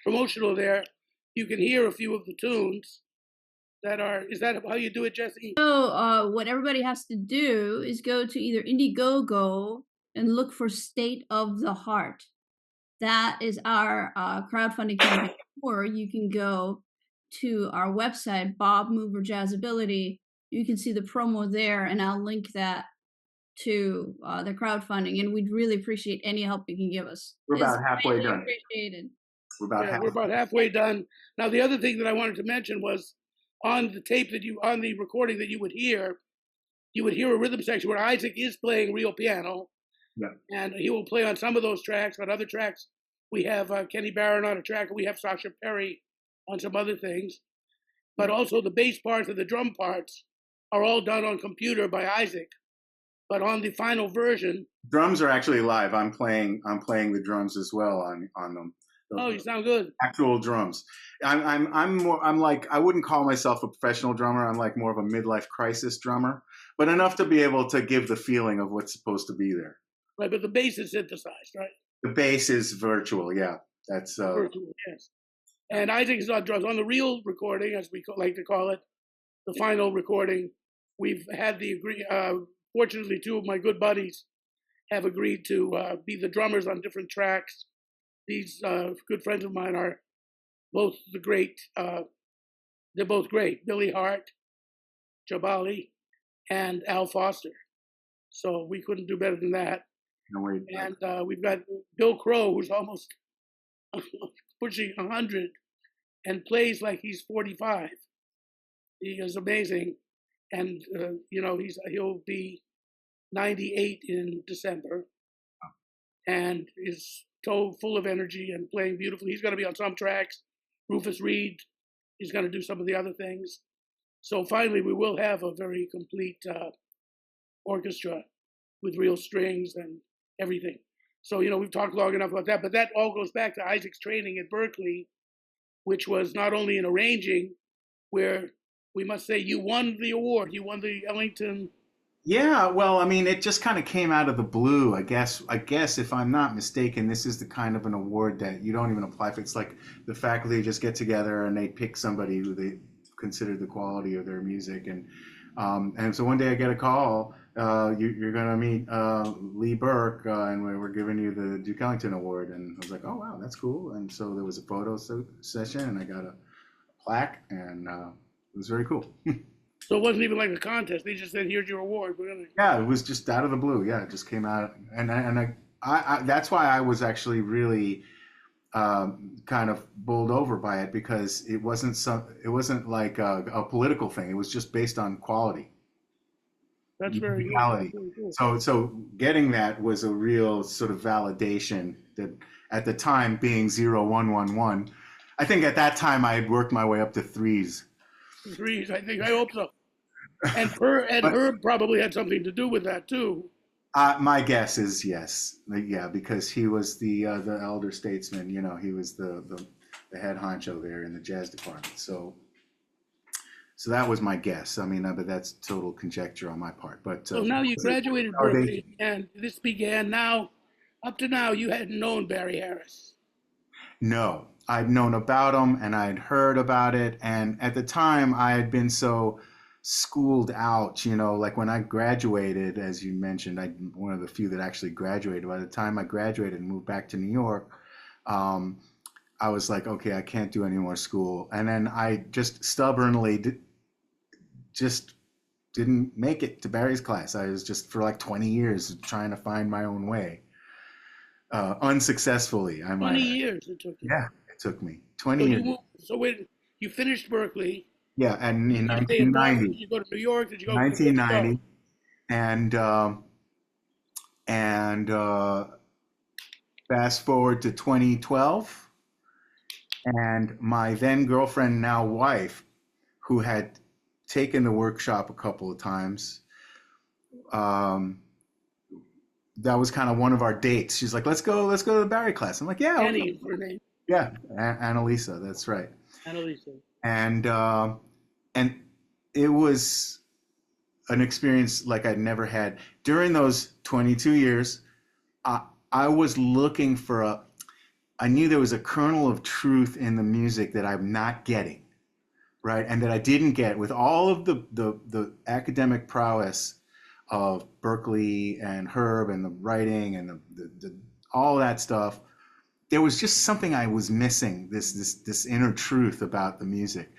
promotional there, you can hear a few of the tunes. Is that how you do it, Jesse? So what everybody has to do is go to either Indiegogo and look for State of the Heart. That is our crowdfunding campaign. Or you can go to our website, Bob Mover Jazzability. You can see the promo there, and I'll link that to the crowdfunding. And we'd really appreciate any help you can give us. We're about halfway done. Appreciated. We're about halfway done. Now, the other thing that I wanted to mention was, on the tape on the recording that you would hear a rhythm section where Isaac is playing real piano, Yeah. And he will play on some of those tracks. On other tracks, we have Kenny Barron on a track, and we have Sasha Perry on some other things. But also the bass parts and the drum parts are all done on computer by Isaac. But on the final version, drums are actually live. I'm playing the drums as well on them. Oh, you sound good. Actual drums. I'm like, I wouldn't call myself a professional drummer. I'm like more of a midlife crisis drummer, but enough to be able to give the feeling of what's supposed to be there. Right, but the bass is synthesized, right? The bass is virtual, yeah. That's virtual, yes. And Isaac is on drums. On the real recording, as we like to call it, the final recording, we've had fortunately, two of my good buddies have agreed to be the drummers on different tracks. These good friends of mine are both they're both great. Billy Hart, Jabali, and Al Foster. So we couldn't do better than that. No, and we've got Bill Crow, who's almost pushing 100 and plays like he's 45. He is amazing. And, he'll be 98 in December and is so full of energy and playing beautifully. He's going to be on some tracks. Rufus Reed, he's going to do some of the other things. So finally, we will have a very complete orchestra with real strings and everything. So, we've talked long enough about that, but that all goes back to Isaac's training at Berklee, which was not only in arranging, where we must say you won the award. You won the Ellington. Yeah, well, I mean, it just kind of came out of the blue. I guess if I'm not mistaken, this is the kind of an award that you don't even apply for. It's like the faculty just get together and they pick somebody who they consider the quality of their music. And so one day I get a call, you're going to meet Lee Burke, and we're giving you the Duke Ellington Award. And I was like, oh, wow, that's cool. And so there was a photo session, and I got a plaque, and it was very cool. So it wasn't even like a contest. They just said, here's your award. Yeah, it was just out of the blue. Yeah, it just came out. And I that's why I was actually really kind of bowled over by it, because it wasn't like a political thing. It was just based on quality. That's very good. So getting that was a real sort of validation that at the time being 0111, I think at that time I had worked my way up to threes. Threes, I hope so. And Herb probably had something to do with that too. My guess is yes. Yeah, because he was the elder statesman. He was the head honcho there in the jazz department. So that was my guess. I mean, but that's total conjecture on my part. But so now you graduated Berklee, and this began. Now, up to now, you hadn't known Barry Harris. No, I'd known about him and I'd heard about it. And at the time, I had been so schooled out, like when I graduated, as you mentioned, I'm one of the few that actually graduated. By the time I graduated and moved back to New York, I was like, okay, I can't do any more school. And then I just stubbornly just didn't make it to Barry's class. I was just for like 20 years trying to find my own way. Unsuccessfully. 20 years it took you. Yeah, it took me 20 years. So when you finished Berklee. Yeah, and in 1990. Did you go to New York? Did you go 1990. And fast forward to 2012, and my then girlfriend, now wife, who had taken the workshop a couple of times, that was kind of one of our dates. She's like, let's go to the Barry class. I'm like, yeah. Annie is her name. Yeah, Annalisa, that's right. Annalisa. And it was an experience like I'd never had. During those 22 years, I was looking for I knew there was a kernel of truth in the music that I'm not getting, right? And that I didn't get with all of the academic prowess of Berklee and Herb and the writing and the all that stuff. There was just something I was missing, this inner truth about the music.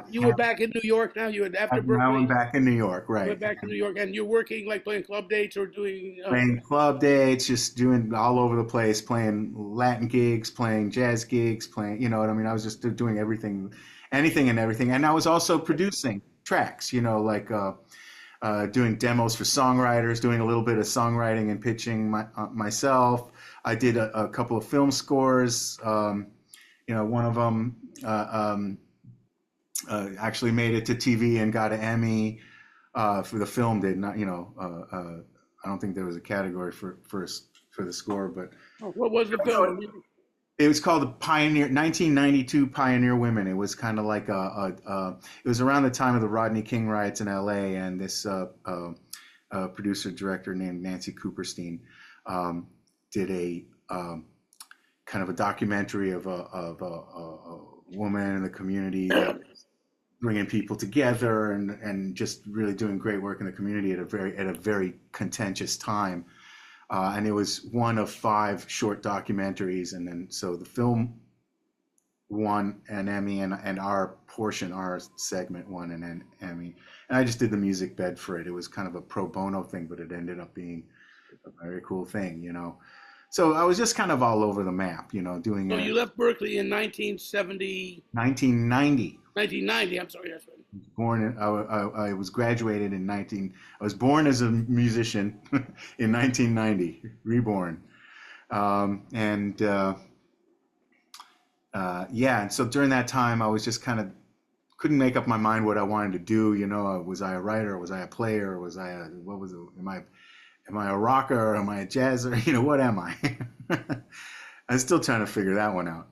You were back in New York now? You had after Berklee? Now I'm back in New York, right. You're back in New York, and you're working, like playing club dates or doing... Playing club dates, just doing all over the place, playing Latin gigs, playing jazz gigs, playing, you know what I mean? I was just doing everything, anything and everything. And I was also producing tracks, like doing demos for songwriters, doing a little bit of songwriting and pitching myself. I did a couple of film scores. One of them actually made it to TV and got an Emmy for the film. Did not, I don't think there was a category for the score, but what was the film? It was called the 1992 Pioneer Women. It was kind of like it was around the time of the Rodney King riots in LA, and this producer director named Nancy Cooperstein did a kind of a documentary of a woman in the community, bringing people together and just really doing great work in the community at a very contentious time. And it was one of 5 short documentaries, and then so the film won an Emmy, and our segment won an Emmy. And I just did the music bed for it. It was kind of a pro bono thing, but it ended up being a very cool thing, So I was just kind of all over the map, doing. So you left Berklee in 1990. 1990. I'm sorry, that's right. I was graduated in I was born as a musician in 1990, reborn. And so during that time, I was just kind of couldn't make up my mind what I wanted to do. Was I a writer? Was I a player? Am I a rocker? Or am I a jazzer? What am I? I'm still trying to figure that one out.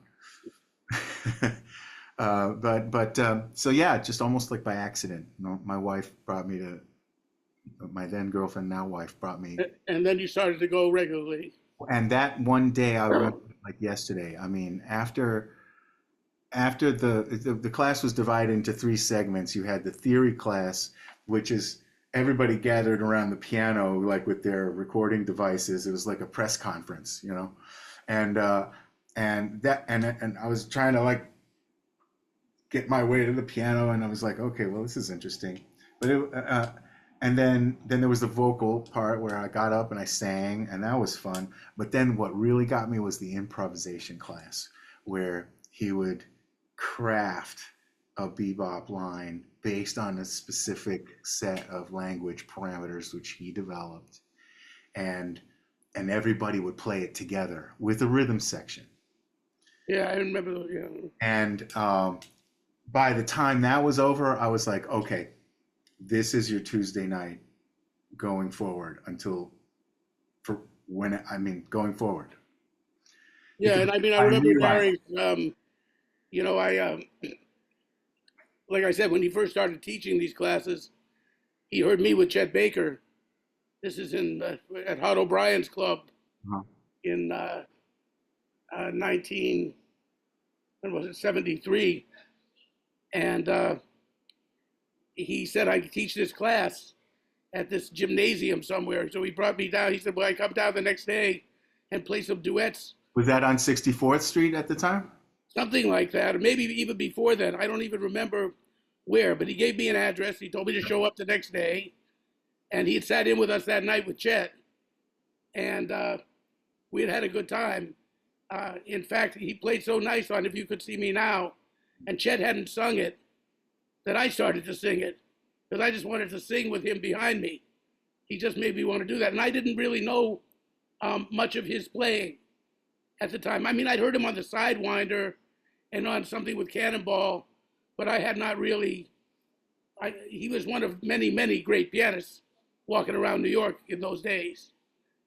So yeah, just almost like by accident. My wife brought me to, my then girlfriend, now wife, brought me. And then you started to go regularly. And that one day, I remember like yesterday. I mean, after the class was divided into 3 segments. You had the theory class, which is everybody gathered around the piano, like with their recording devices. It was like a press conference, and I was trying to like get my way to the piano, and I was like, okay, well, this is interesting. But and then there was the vocal part where I got up and I sang, and that was fun. But then what really got me was the improvisation class, where he would craft a bebop line based on a specific set of language parameters which he developed, and everybody would play it together with a rhythm section. Yeah, I remember those. Yeah. And by the time that was over, I was like, okay, this is your Tuesday night going forward going forward. Yeah, and I mean, I remember Barry, like I said, when he first started teaching these classes, he heard me with Chet Baker. This is at Hot O'Brien's club in 1973. And he said I could teach this class at this gymnasium somewhere. So he brought me down. He said, well, I come down the next day and play some duets. Was that on 64th Street at the time? Something like that, or maybe even before then. I don't even remember where, but he gave me an address. He told me to show up the next day. And he had sat in with us that night with Chet. And we had a good time. In fact, he played so nice on If You Could See Me Now, and Chet hadn't sung it, that I started to sing it, because I just wanted to sing with him behind me. He just made me want to do that. And I didn't really know much of his playing at the time. I mean, I'd heard him on the Sidewinder and on something with Cannonball, but I had not really, he was one of many, many great pianists walking around New York in those days,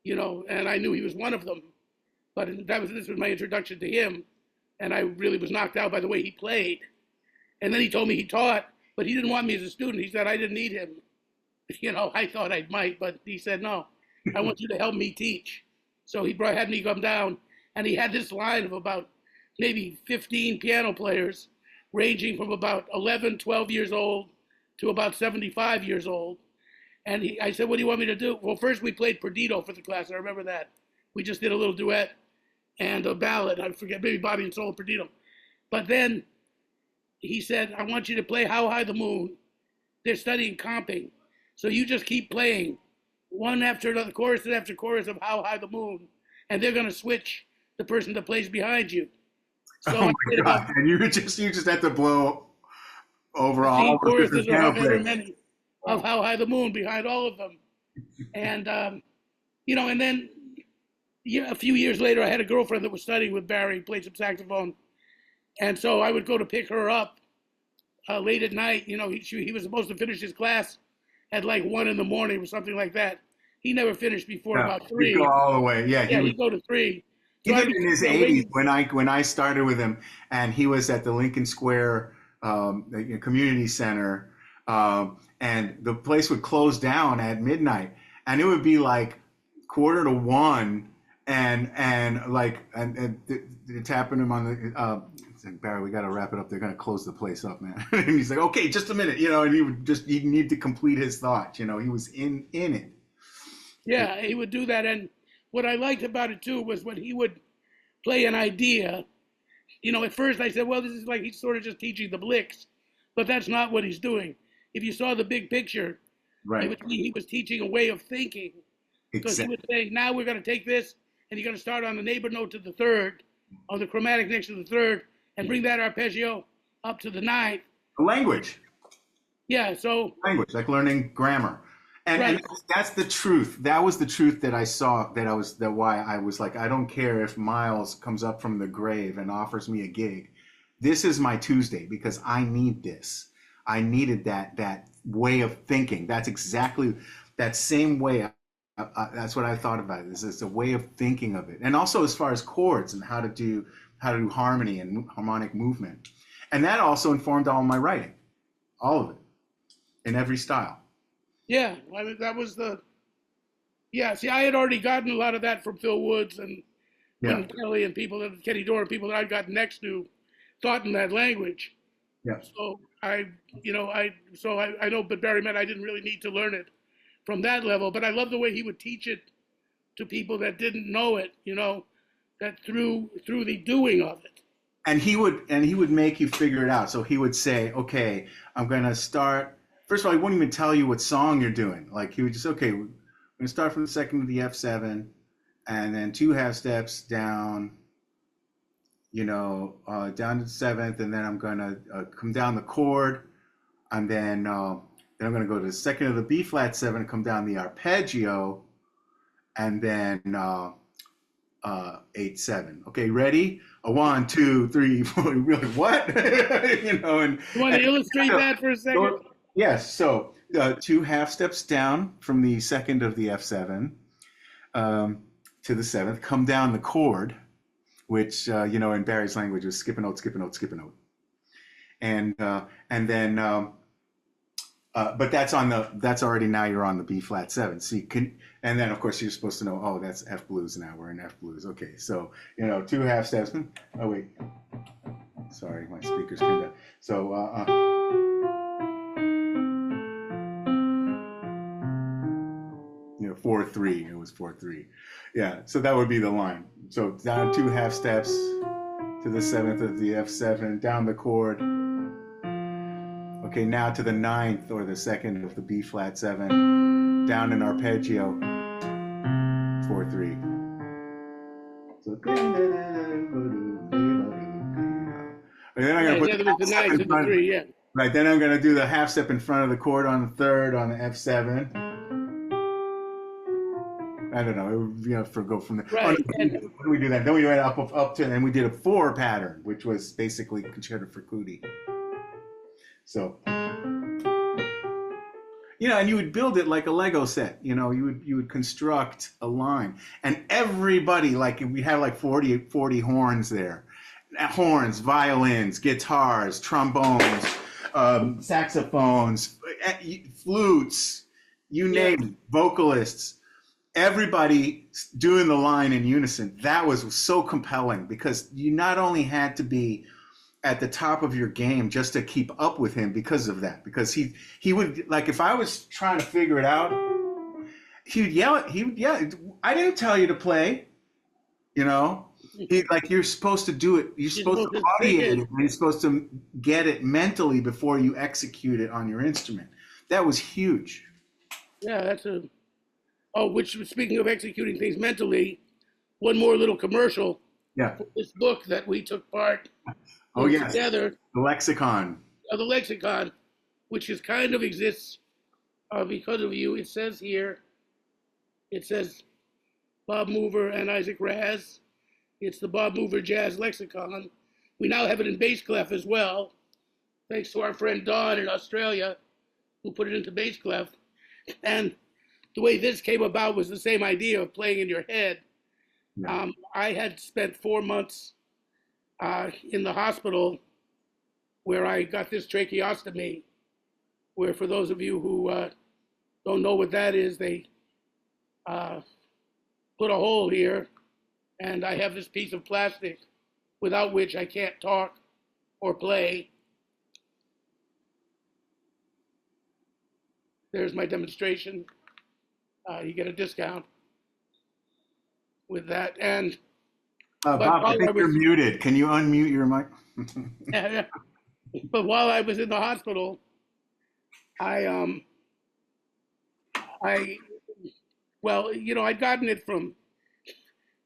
and I knew he was one of them. But this was my introduction to him, and I really was knocked out by the way he played. And then he told me he taught, but he didn't want me as a student. He said I didn't need him. I thought I might, but he said, no, I want you to help me teach. So he had me come down, and he had this line of about maybe 15 piano players, ranging from about 11, 12 years old to about 75 years old. And I said, what do you want me to do? Well, first we played Perdido for the class. I remember that. We just did a little duet and a ballad. I forget, maybe Bobby and Soul Perdido. But then he said, I want you to play How High the Moon. They're studying comping. So you just keep playing one after another, chorus after chorus of How High the Moon. And they're going to switch the person that plays behind you. So oh my God. And you just had to blow over all choruses or however many. of How High the Moon behind all of them. And, and then a few years later, I had a girlfriend that was studying with Barry, played some saxophone. And so I would go to pick her up late at night. He was supposed to finish his class at like 1 in the morning or something like that. He never finished before about 3. He'd go all the way. Yeah, he'd go to 3. He did in his 80s when I started with him, and he was at the Lincoln Square Community Center, and the place would close down at midnight, and it would be like 1:45, and tapping him on the like, Barry, we got to wrap it up. They're going to close the place up, man. And he's like, okay, just a minute, and he'd need to complete his thought. He was in it. Yeah, he would do that. And what I liked about it too was when he would play an idea, at first I said, well, this is like he's sort of just teaching the Blicks, but that's not what he's doing. If you saw the big picture, right, he was teaching a way of thinking. Because he would say, now we're going to take this, and you're going to start on the neighbor note to the 3rd, or the chromatic next to the 3rd, and bring that arpeggio up to the 9th. Language. Yeah, so. Language, like learning grammar. And that's the truth. That was the truth that I saw, why I was like, I don't care if Miles comes up from the grave and offers me a gig. This is my Tuesday because I need this. I needed that way of thinking. That's exactly that same way. That's what I thought about it. It's a way of thinking of it. And also as far as chords and how to do harmony and harmonic movement. And that also informed all my writing, all of it, in every style. Yeah, I mean, that was see, I had already gotten a lot of that from Phil Woods and Kelly and Kenny Dorr, people that I'd gotten next to thought in that language. Yeah. So I know, but Barry meant I didn't really need to learn it from that level, but I love the way he would teach it to people that didn't know it, that through the doing of it. And he would make you figure it out. So he would say, okay, I'm going to start. First of all, he wouldn't even tell you what song you're doing. Like he would just, okay, we're going to start from the 2nd to the F7, and then 2 half steps down, down to the 7th, and then I'm going to come down the chord, and then I'm going to go to the 2nd of the B flat 7, come down the arpeggio, and then 8/7. Okay, ready? 1, 2, 3, 4. Really, what? And you want to illustrate that for a second? Yes. So 2 half steps down from the 2nd of the F7 to the 7th. Come down the chord, which in Barry's language is skip a note, skip a note, skip a note, and then but that's already now you're on the B flat 7. So you can, and then of course you're supposed to know, oh, that's F blues now. We're in F blues. Okay, so 2 half steps. Oh wait, sorry, my speakers came down. So 4/3. It was 4/3. Yeah, so that would be the line. So down 2 half steps to the 7th of the F7, down the chord. Okay, now to the 9th or the 2nd of the B flat 7, down an arpeggio, 4/3. So, and then I'm going to put the 9th in front. Right, then I'm going to do the half step in front of the chord on the 3rd on the F7. I don't know. Go from there. Right. When do we do that? Then we went up to, and we did a 4 pattern, which was basically concerto for Cootie. So, and you would build it like a Lego set. You would construct a line, and everybody, like we had like 40 horns there, horns, violins, guitars, trombones, saxophones, flutes, you name it, vocalists. Everybody doing the line in unison. That was so compelling because you not only had to be at the top of your game just to keep up with him because of that, because he would, like, if I was trying to figure it out, he would yell, I didn't tell you to play, you're supposed to do it. You're supposed to audiate it. You're supposed to get it mentally before you execute it on your instrument. That was huge. Yeah, which, speaking of executing things mentally, one more little commercial. Yeah. For this book that we took part together. The Lexicon. The Lexicon, which kind of exists because of you. It says here, it says Bob Mover and Isaac Raz. It's the Bob Mover Jazz Lexicon. We now have it in bass clef as well, thanks to our friend Don in Australia, who put it into bass clef. And the way this came about was the same idea of playing in your head. Yeah. I had spent 4 months in the hospital where I got this tracheostomy, where for those of you who don't know what that is, they put a hole here, and I have this piece of plastic without which I can't talk or play. There's my demonstration. You get a discount with that. And Bob, I think you're muted. Can you unmute your mic? But while I was in the hospital, well, I'd gotten it from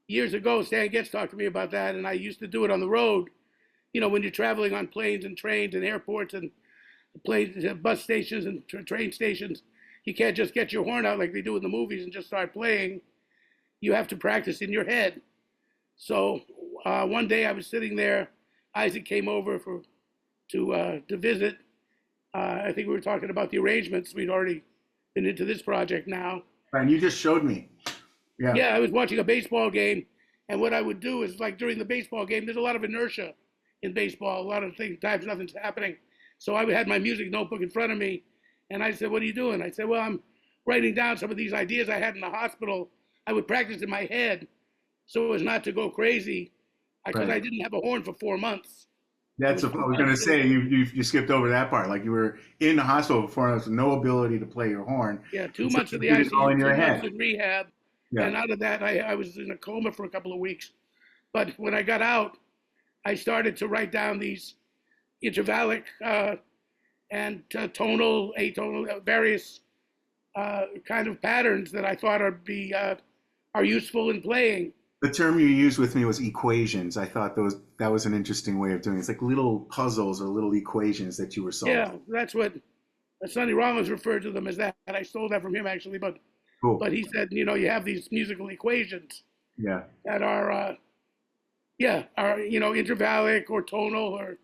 years ago. Stan Getz talked to me about that, and I used to do it on the road. When you're traveling on planes and trains and airports and planes, bus stations and train stations, you can't just get your horn out like they do in the movies and just start playing. You have to practice in your head. So one day I was sitting there. Isaac came over to visit. I think we were talking about the arrangements. We'd already been into this project now. And you just showed me. Yeah. Yeah, I was watching a baseball game, and what I would do is, like, during the baseball game, there's a lot of inertia in baseball. A lot of times nothing's happening. So I had my music notebook in front of me, and I said, "What are you doing?" I said, "Well, I'm writing down some of these ideas I had in the hospital. I would practice in my head so as not to go crazy, because Right. I didn't have a horn for 4 months." That's what I was going to say. You skipped over that part. Like you were in the hospital for 4 months with no ability to play your horn. Yeah, 2 So months in the you did it all ICU, in your 2 head. months in rehab. Yeah. And out of that, I was in a coma for a couple of weeks. But when I got out, I started to write down these intervallic and tonal, atonal, various kind of patterns that I thought are useful in playing. The term you used with me was equations. I thought that was an interesting way of doing it. It's like little puzzles or little equations that you were solving. Yeah, that's what Sonny Rollins referred to them as that. I stole that from him, actually. But Cool. But he said, you have these musical equations Yeah. that are intervallic or tonal or,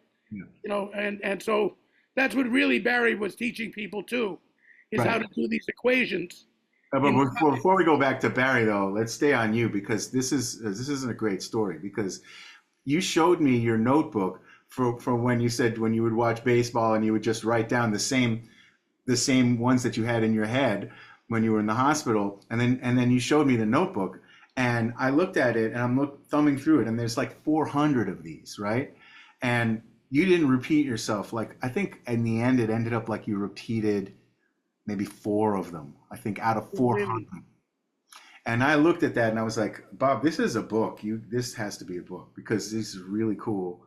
and so that's what really Barry was teaching people too, is Right. how to do these equations. But before we go back to Barry, though, let's stay on you, because this isn't a great story, because you showed me your notebook for when you said when you would watch baseball and you would just write down the same ones that you had in your head when you were in the hospital, and then you showed me the notebook, and I looked at it and I'm thumbing through it, and there's like 400 of these, right? And you didn't repeat yourself. Like, I think in the end it ended up like you repeated maybe 4 of them, I think, out of 400. Really? And I looked at that and I was like, Bob, this is a book. This has to be a book, because this is really cool.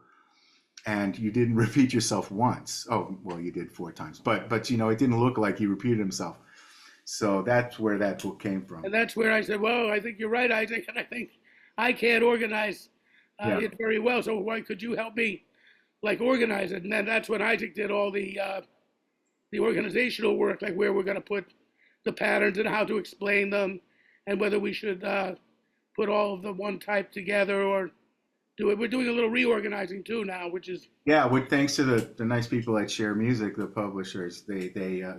And you didn't repeat yourself once. Oh, well, you did 4 times, but it didn't look like he repeated himself. So that's where that book came from. And that's where I said, well, I think you're right, Isaac, and I think I can't organize it very well. So why could you help me, like, organize it? And then that's when Isaac did all the organizational work, like where we're going to put the patterns and how to explain them, and whether we should put all of the one type together or do it. We're doing a little reorganizing too now, which is thanks to the nice people at Share Music, the publishers. They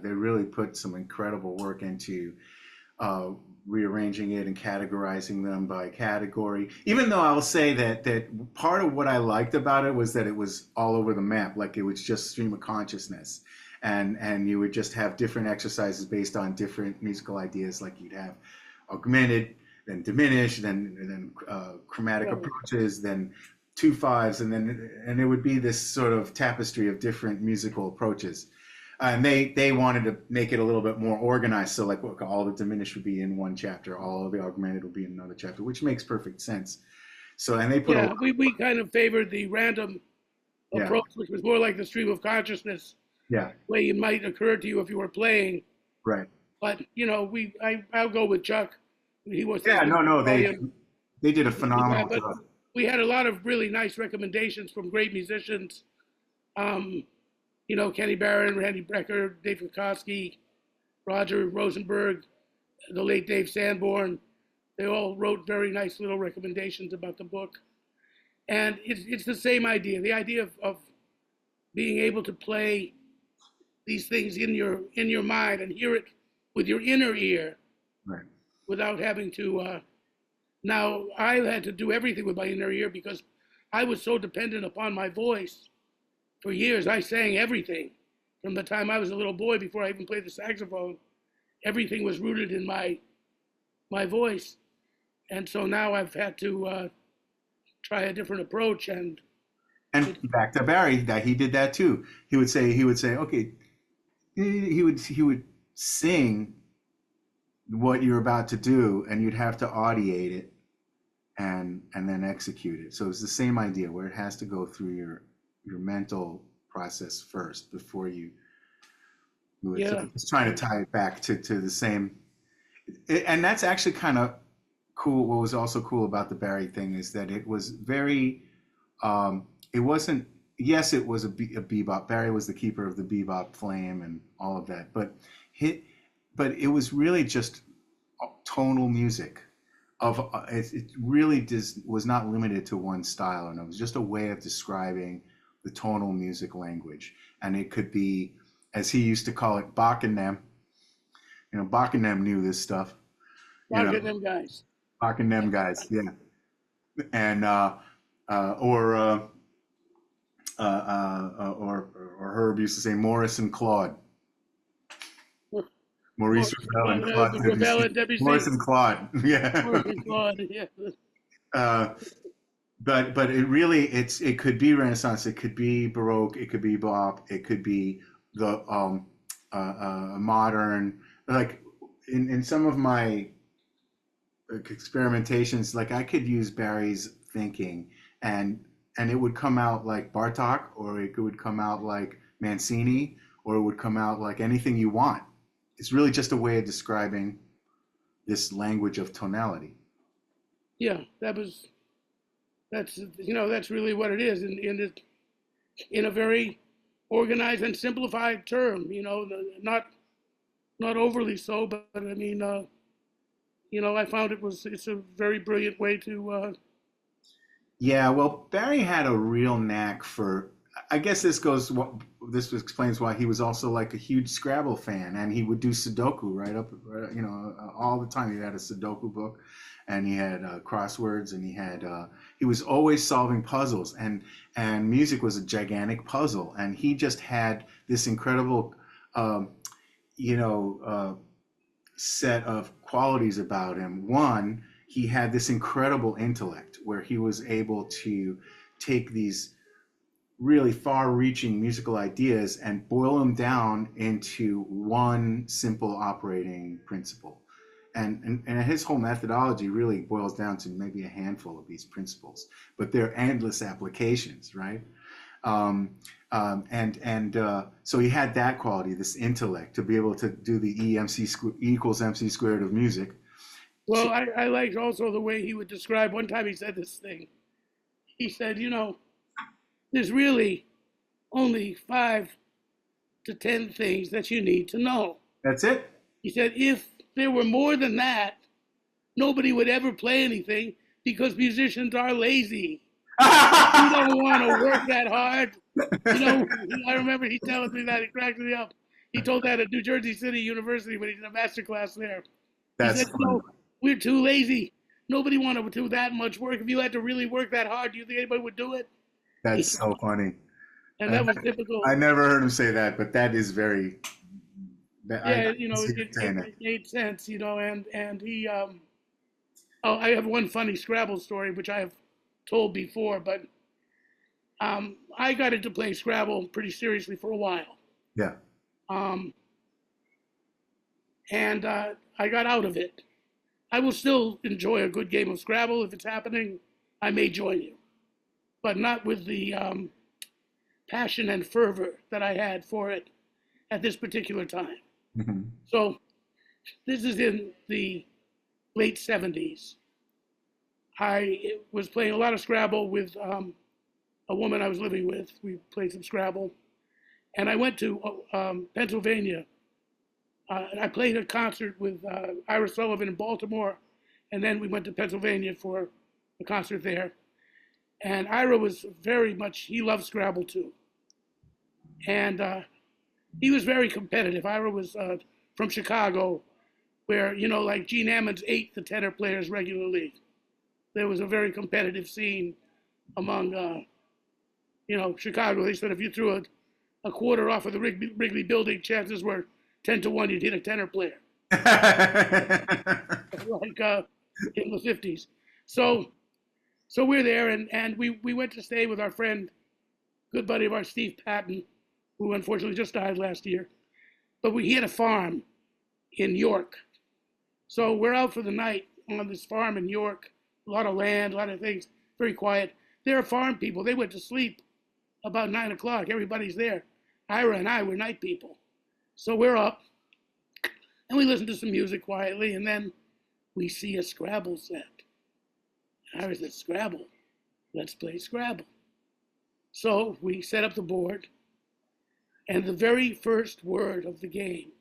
really put some incredible work into rearranging it and categorizing them by category. Even though I'll say that part of what I liked about it was that it was all over the map, like it was just stream of consciousness, and you would just have different exercises based on different musical ideas. Like you'd have augmented, then diminished, then chromatic approaches, then 2/5, and it would be this sort of tapestry of different musical approaches. And they wanted to make it a little bit more organized. So like all the diminished would be in one chapter, all of the augmented would be in another chapter, which makes perfect sense. So, and they put we kind of favored the random approach, which was more like the stream of consciousness. Yeah. Way it might occur to you if you were playing. Right. But I'll go with Chuck. He was. Yeah. No. They did a phenomenal job. We had a lot of really nice recommendations from great musicians. Kenny Barron, Randy Brecker, Dave Kukowski, Roger Rosenberg, the late Dave Sanborn. They all wrote very nice little recommendations about the book. And it's the same idea, the idea of being able to play these things in your mind and hear it with your inner ear, Right. without having to. Now I had to do everything with my inner ear because I was so dependent upon my voice. For years, I sang everything from the time I was a little boy before I even played the saxophone. Everything was rooted in my voice, and so now I've had to try a different approach. And back to Barry, that he did that too. He would say, okay, he would sing what you're about to do, and you'd have to audiate it and then execute it. So it's the same idea where it has to go through your mental process first before you do it. So yeah, I'm just trying to tie it back to the same. And that's actually kind of cool. What was also cool about the Barry thing is that it was very, it wasn't, yes, it was a bebop. Barry was the keeper of the bebop flame and all of that, but it was really just tonal music. It really was not limited to one style, and it was just a way of describing the tonal music language. And it could be, as he used to call it, Bach and them. You know, Bach and them knew this stuff. Bach and them guys. Bach and them guys, yeah. And or Herb used to say Morris and Claude. Maurice Ravel and Claude Debussy. Morris and Claude, yeah. Morris and Claude, yeah. But it really, it could be Renaissance, it could be Baroque, it could be bop, it could be the modern. Like in some of my experimentations, like I could use Barry's thinking and it would come out like Bartok, or it would come out like Mancini, or it would come out like anything you want. It's really just a way of describing this language of tonality. Yeah, that's really what it is in a very organized and simplified term. Not overly so, but I mean, I found it's a very brilliant way to. Yeah, well, Barry had a real knack for. I guess this explains why he was also like a huge Scrabble fan, and he would do Sudoku all the time. He had a Sudoku book, and he had crosswords, and he was always solving puzzles, and music was a gigantic puzzle, and he just had this incredible, set of qualities about him. One, he had this incredible intellect where he was able to take these really far-reaching musical ideas and boil them down into one simple operating principle. And his whole methodology really boils down to maybe a handful of these principles, but they're endless applications, right? So he had that quality, this intellect, to be able to do the E equals MC squared of music. Well, I liked also the way he would describe. One time he said this thing. He said, there's really only 5 to 10 things that you need to know. That's it. He said, if there were more than that, nobody would ever play anything because musicians are lazy. You don't want to work that hard. I remember he telling me that. It cracked me up. He told that at New Jersey City University when he did a master class there. That's he said, we're too lazy. Nobody wanted to do that much work. If you had to really work that hard, do you think anybody would do it? That's so funny. And that was typical. I never heard him say that, but that is very. It made sense, and he. I have one funny Scrabble story which I have told before, but I got into playing Scrabble pretty seriously for a while. Yeah. And I got out of it. I will still enjoy a good game of Scrabble if it's happening. I may join you, but not with the passion and fervor that I had for it at this particular time. Mm-hmm. So this is in the late 70s. I was playing a lot of Scrabble with a woman I was living with. We played some Scrabble. And I went to Pennsylvania And I played a concert with Ira Sullivan in Baltimore, and then we went to Pennsylvania for a concert there. And Ira was very much, he loved Scrabble too. And he was very competitive. Ira was from Chicago, where, you know, like Gene Ammons ate the tenor players regularly. There was a very competitive scene among, you know, Chicago. They said if you threw a quarter off of the Wrigley building, chances were 10-1 you'd hit a tenor player. Like in the 50s. So we're there, and we went to stay with our friend, good buddy of ours, Steve Patton, who unfortunately just died last year. But he had a farm in York. So we're out for the night on this farm in York, a lot of land, a lot of things, very quiet. They're farm people. They went to sleep about 9 o'clock. Everybody's there. Ira and I were night people. So we're up, and we listen to some music quietly, and then we see a Scrabble set. Ira said, Scrabble, let's play Scrabble. So we set up the board, and the very first word of the game,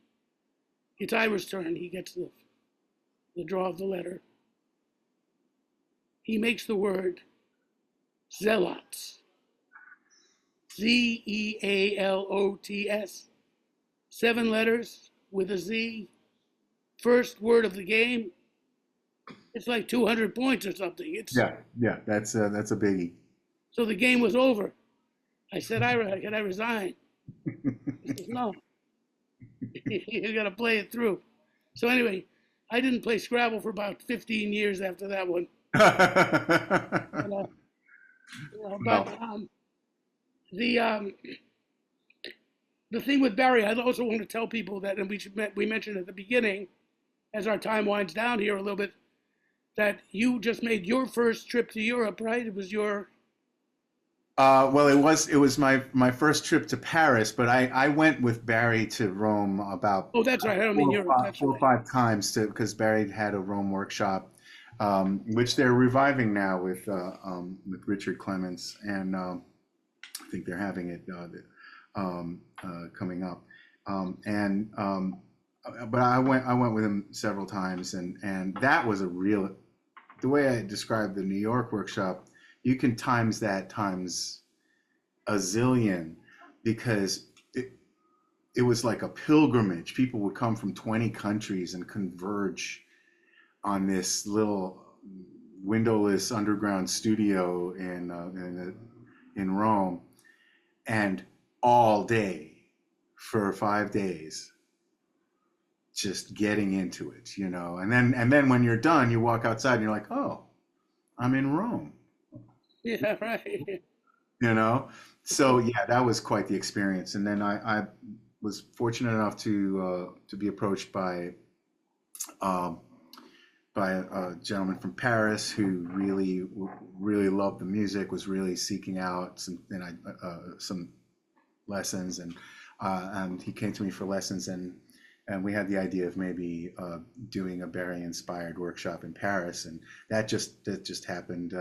it's Ira's turn. He gets the draw of the letter. He makes the word zealots. Zealots. 7 letters with a Z. First word of the game. It's like 200 points or something. Yeah, that's a biggie. So the game was over. I said, Ira, can I resign? He says, no. You got to play it through. So anyway, I didn't play Scrabble for about 15 years after that one. The thing with Barry, I also want to tell people that, and we mentioned at the beginning, as our time winds down here a little bit, that you just made your first trip to Europe, right? It was your... Well, it was my first trip to Paris, but I went with Barry to Rome about that's right. I don't mean Europe. That's 4 or 5 times because Barry had a Rome workshop, which they're reviving now with Richard Clements, and I think they're having it coming up. But I went with him several times, and that was the way I described the New York workshop. You can times that times a zillion, because it was like a pilgrimage. People would come from 20 countries and converge on this little windowless underground studio in Rome, and all day for 5 days, just getting into it, you know. And then when you're done, you walk outside and you're like, oh, I'm in Rome. Yeah, right. You know, so yeah, that was quite the experience. And then I was fortunate enough to be approached by a gentleman from Paris who really loved the music, was really seeking out some lessons, and he came to me for lessons, and we had the idea of maybe doing a Barry-inspired workshop in Paris, and that just happened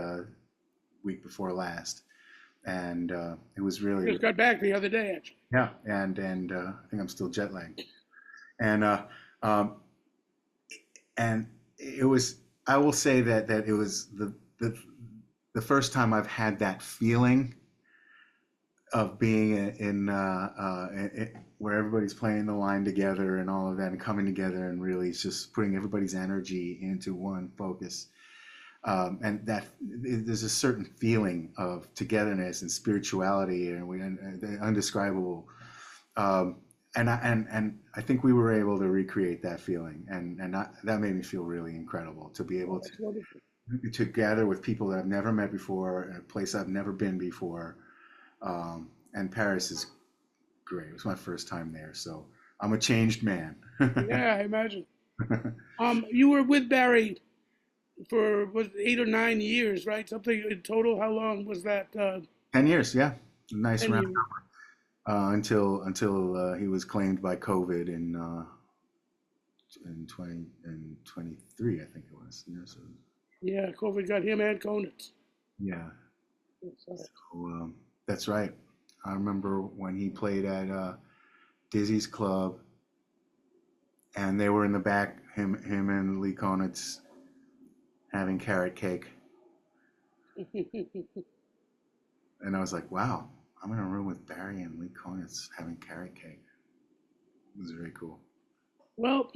week before last, and it was really... Just got back the other day, actually. Yeah, and I think I'm still jet lagged, and it was... I will say that it was the first time I've had that feeling of being in where everybody's playing the line together and all of that, and coming together and really just putting everybody's energy into one focus. And that there's a certain feeling of togetherness and spirituality, and undescribable. And I think we were able to recreate that feeling, and that made me feel really incredible to be able to gather with people that I've never met before, in a place I've never been before. And Paris is great. It was my first time there, so I'm a changed man. Yeah, I imagine. You were with Barry for 8 or 9 years, right? Something in total. How long was that? 10 years, yeah. Nice 10 round years. number. Until he was claimed by COVID in 23, I think it was. Yeah, so, Yeah, COVID got him and Conitz. yeah. So, that's right. I remember when he played at Dizzy's Club and they were in the back, him and Lee Konitz having carrot cake. And I was like, wow, I'm in a room with Barry and Lee Konitz having carrot cake. It was very cool. Well,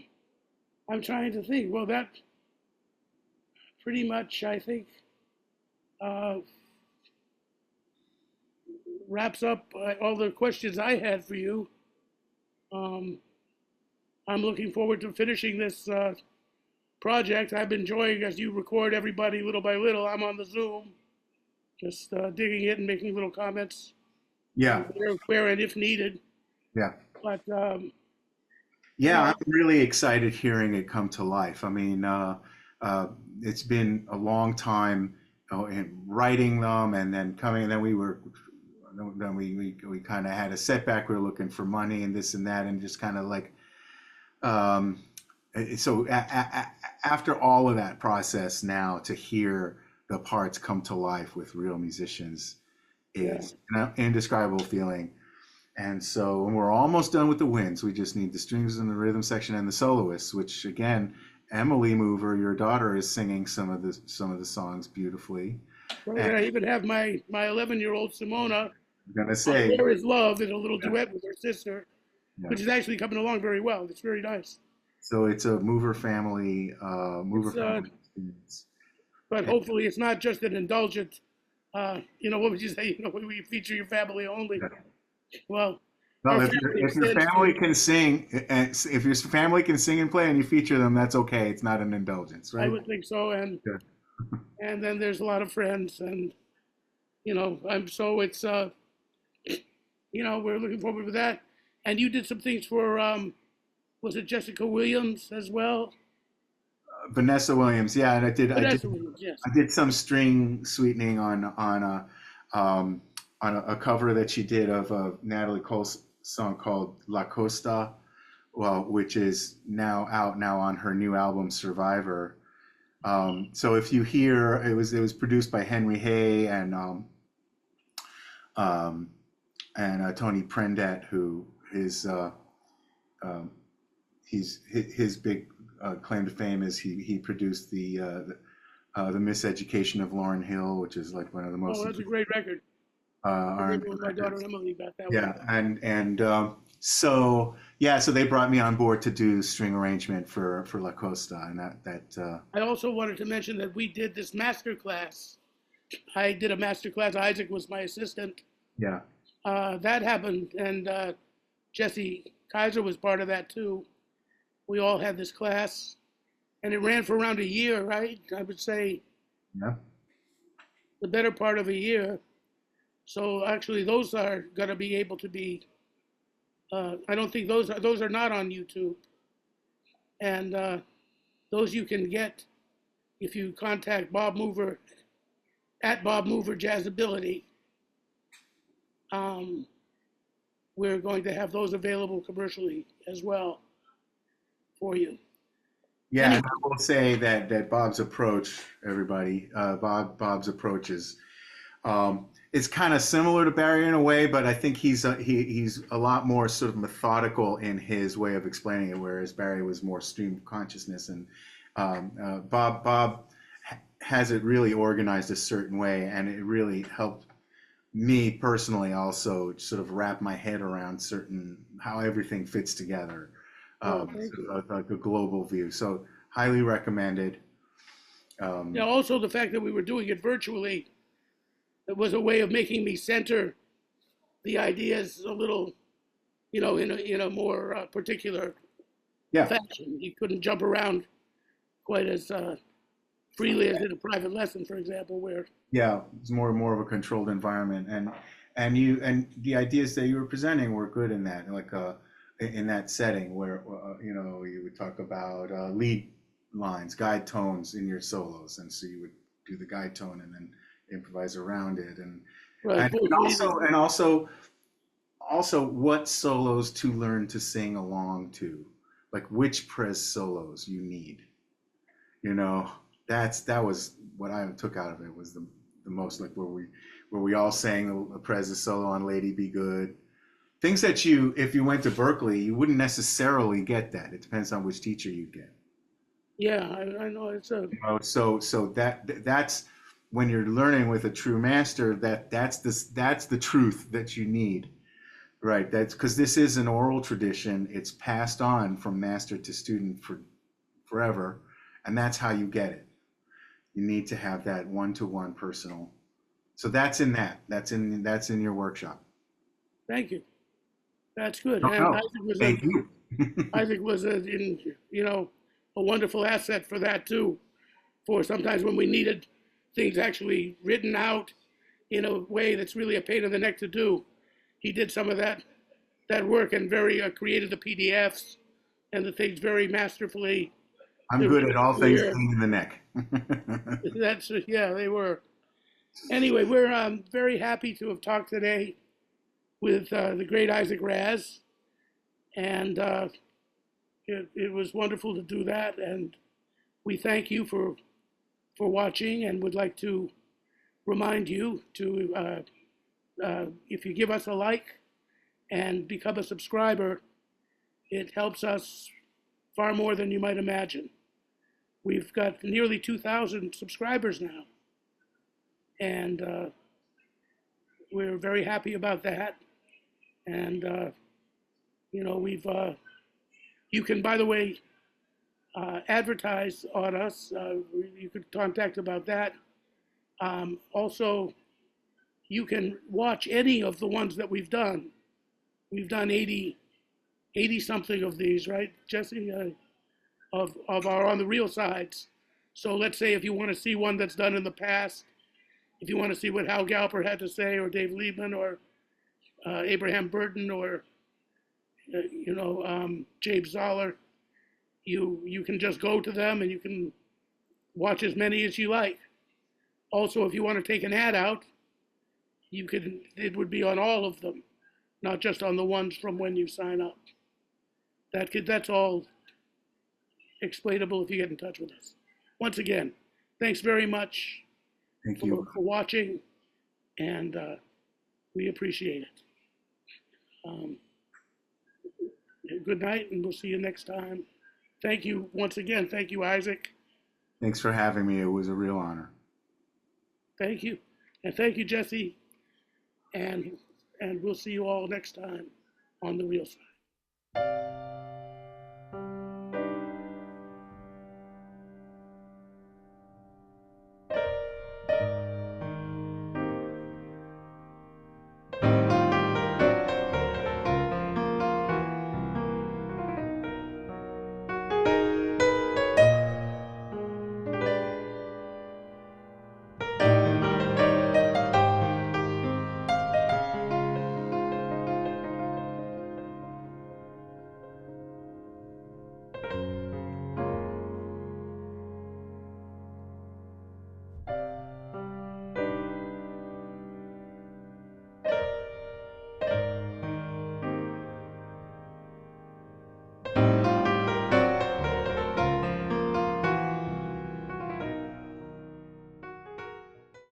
I'm trying to think. Well, that pretty much, I think, wraps up all the questions I had for you. I'm looking forward to finishing this project. I've been enjoying as you record everybody little by little. I'm on the Zoom, just digging it and making little comments. Yeah. Where and if needed. Yeah. But yeah, I'm really excited hearing it come to life. I mean, it's been a long time in writing them, and then coming, and then we kind of had a setback. We were looking for money and this and that, and just kind of like, so after all of that process, now to hear the parts come to life with real musicians is an indescribable feeling. And so we're almost done with the winds. We just need the strings and the rhythm section and the soloists, which again, Emily Mover, your daughter, is singing some of the songs beautifully. Well, and I even have my 11-year-old Simona. I'm gonna say, "There Is Love" in a little duet with her sister, which is actually coming along very well. It's very nice. So it's a Mover family, family experience. But hopefully, it's not just an indulgent. What would you say? We feature your family only. Yeah. Well, if your family can sing, and if your family can sing and play, and you feature them, that's okay. It's not an indulgence, right? I would think so, and and then there's a lot of friends, and it's we're looking forward to that. And you did some things for was it Jessica Williams as well? Vanessa Williams, yeah, and Vanessa Williams, yes. I did some string sweetening on a cover that she did of Natalie Cole's song called La Costa, which is now out on her new album Survivor. So if you hear, it was produced by Henry Hay and Tony Prendet, who is his big claim to fame is he produced the Miseducation of Lauryn Hill, which is like one of the most. Oh, that's a great record. I remember with my daughter Emily about that one. So they brought me on board to do string arrangement for La Costa, and that. I also wanted to mention that we did this master class. I did a master class. Isaac was my assistant. Yeah. That happened, and Jesse Kaiser was part of that too. We all had this class, and it ran for around a year, right? I would say. Yeah. The better part of a year. So actually, those are going to be able to be. I don't think those are not on YouTube, and those you can get if you contact Bob Mover at Bob Mover Jazzability. We're going to have those available commercially as well for you. Yeah, anyway. I will say that Bob's approach, everybody, Bob's approach is. It's kind of similar to Barry in a way, but I think he's a lot more sort of methodical in his way of explaining it, whereas Barry was more stream of consciousness, and Bob has it really organized a certain way, and it really helped me personally also sort of wrap my head around how everything fits together, like a global view. So highly recommended. Also the fact that we were doing it virtually. It was a way of making me center the ideas a little, in a more particular fashion. You couldn't jump around quite as freely as in a private lesson, for example, where. Yeah, it's more of a controlled environment, and the ideas that you were presenting were good in that, like in that setting where you would talk about lead lines, guide tones in your solos, and so you would do the guide tone and then improvise around it, and also what solos to learn to sing along to, like which Prez solos you need. That was what I took out of it, was the most, like where we all sang a Prez solo on Lady Be Good, things that you, if you went to Berklee, you wouldn't necessarily get that. It depends on which teacher you get. Yeah, I know it's a You know, so that's when you're learning with a true master. That's the truth that you need, right? That's because this is an oral tradition. It's passed on from master to student for forever, and that's how you get it. You need to have that one-to-one personal. So that's in that. That's in your workshop. thank you. That's good. No, And no, Isaac was thank you. a wonderful asset for that too. For sometimes when we needed things actually written out in a way that's really a pain in the neck to do, he did some of that work and very created the PDFs and the things very masterfully. I'm good at all things pain in the neck. That's yeah, they were. Anyway, we're very happy to have talked today with the great Isaac Raz, and it was wonderful to do that. And we thank you for watching, and would like to remind you to if you give us a like and become a subscriber, it helps us far more than you might imagine. We've got nearly 2,000 subscribers now, and we're very happy about that. And we've you can, by the way, advertise on us. You could contact about that. Also, you can watch any of the ones that we've done. We've done 80 something of these, right, Jesse? Of our on the real sides. So let's say if you want to see one that's done in the past, if you want to see what Hal Galper had to say, or Dave Liebman, or Abraham Burton, or James Zoller, you can just go to them and you can watch as many as you like. Also, if you want to take an ad out, you can. It would be on all of them, not just on the ones from when you sign up. That's all explainable if you get in touch with us. Once again, thanks very much Thank you. for watching, and we appreciate it. Good night, and we'll see you next time. Thank you once again. Thank you, Isaac. Thanks for having me. It was a real honor. Thank you. And thank you, Jesse. And we'll see you all next time on The Real Side.